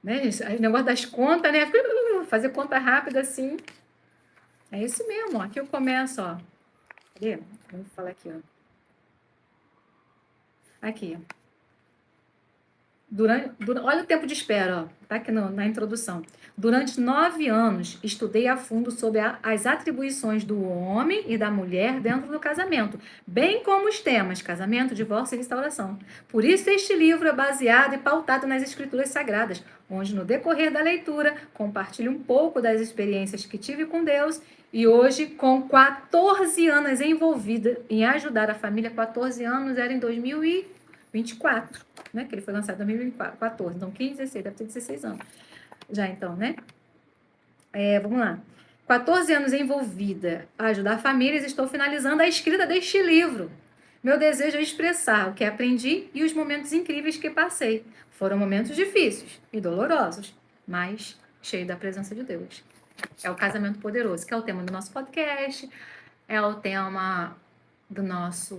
Né, gente? O negócio das contas, né? Fazer conta rápida assim. É isso mesmo, ó. Aqui eu começo, ó. Cadê? Vamos falar aqui, ó. Aqui, ó. Olha o tempo de espera, ó, tá aqui na introdução. Durante 9 anos, estudei a fundo sobre as atribuições do homem e da mulher dentro do casamento, bem como os temas casamento, divórcio e restauração. Por isso, este livro é baseado e pautado nas escrituras sagradas, onde no decorrer da leitura, compartilho um pouco das experiências que tive com Deus e hoje, com 14 anos envolvida em ajudar a família, 14 anos era em 2024, né? Que ele foi lançado em 2014, então 15, 16, deve ter 16 anos. Já então, né? Vamos lá. 14 anos envolvida a ajudar famílias, estou finalizando a escrita deste livro. Meu desejo é expressar o que aprendi e os momentos incríveis que passei. Foram momentos difíceis e dolorosos, mas cheio da presença de Deus. É o casamento poderoso, que é o tema do nosso podcast, é o tema do nosso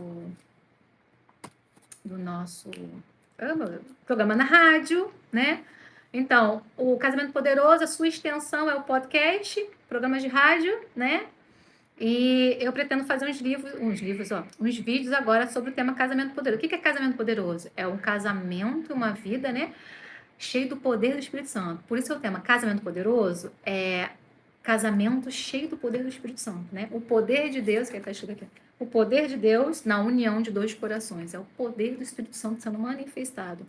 programa na rádio, né? Então, o Casamento Poderoso, a sua extensão é o podcast, programas de rádio, né? E eu pretendo fazer uns vídeos agora sobre o tema casamento poderoso. O que é casamento poderoso? É um casamento, uma vida, né? cheio do poder do Espírito Santo. Por isso é o tema casamento poderoso, é casamento cheio do poder do Espírito Santo, né? O poder de Deus, que está escrito aqui, o poder de Deus na união de dois corações, é o poder do Espírito Santo sendo manifestado.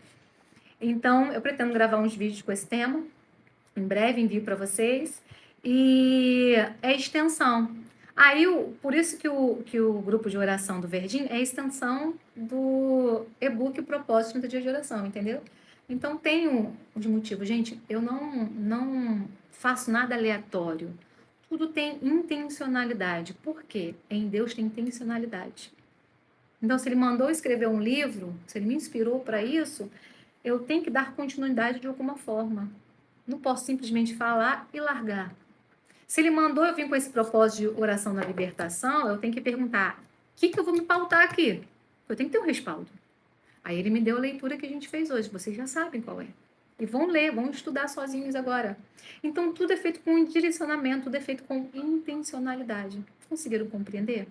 Então, eu pretendo gravar uns vídeos com esse tema, em breve envio para vocês, e é extensão. Aí, por isso que o grupo de oração do Verdinho é extensão do e-book Propósito 30 Dias de Oração, entendeu? Então, tem os motivos. Gente, eu não faço nada aleatório. Tudo tem intencionalidade. Por quê? Em Deus tem intencionalidade. Então, se ele mandou escrever um livro, se ele me inspirou para isso, eu tenho que dar continuidade de alguma forma. Não posso simplesmente falar e largar. Se ele mandou eu vir com esse propósito de oração da libertação, eu tenho que perguntar, o que eu vou me pautar aqui? Eu tenho que ter um respaldo. Aí ele me deu a leitura que a gente fez hoje, vocês já sabem qual é. E vão ler, vão estudar sozinhos agora. Então, tudo é feito com um direcionamento, tudo é feito com intencionalidade. Conseguiram compreender?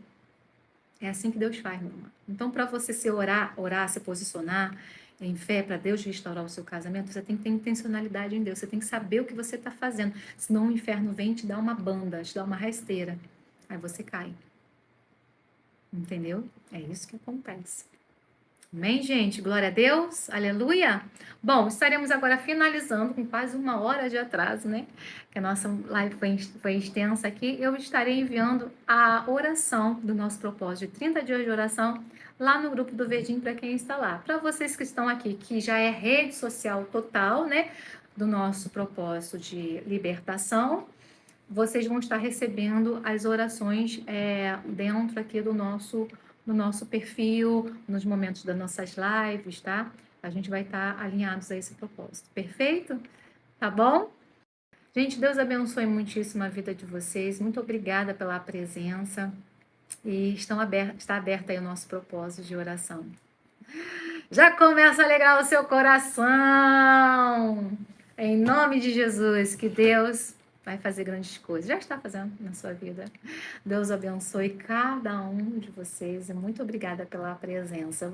É assim que Deus faz, meu irmão. Então, para você se orar, se posicionar em fé, para Deus restaurar o seu casamento, você tem que ter intencionalidade em Deus. Você tem que saber o que você está fazendo. Senão o inferno vem e te dá uma banda, te dá uma rasteira. Aí você cai. Entendeu? É isso que acontece. Amém, gente? Glória a Deus. Aleluia. Bom, estaremos agora finalizando com quase 1 hora de atraso, né? Que a nossa live foi extensa aqui. Eu estarei enviando a oração do nosso propósito de 30 dias de oração lá no grupo do Verdinho para quem está lá. Para vocês que estão aqui, que já é rede social total, né? Do nosso propósito de libertação, vocês vão estar recebendo as orações dentro aqui do nosso perfil, nos momentos das nossas lives, tá? A gente vai estar alinhados a esse propósito. Perfeito? Tá bom? Gente, Deus abençoe muitíssimo a vida de vocês. Muito obrigada pela presença. E está aberto aí o nosso propósito de oração. Já começa a alegrar o seu coração! Em nome de Jesus, que Deus vai fazer grandes coisas. Já está fazendo na sua vida. Deus abençoe cada um de vocês e muito obrigada pela presença.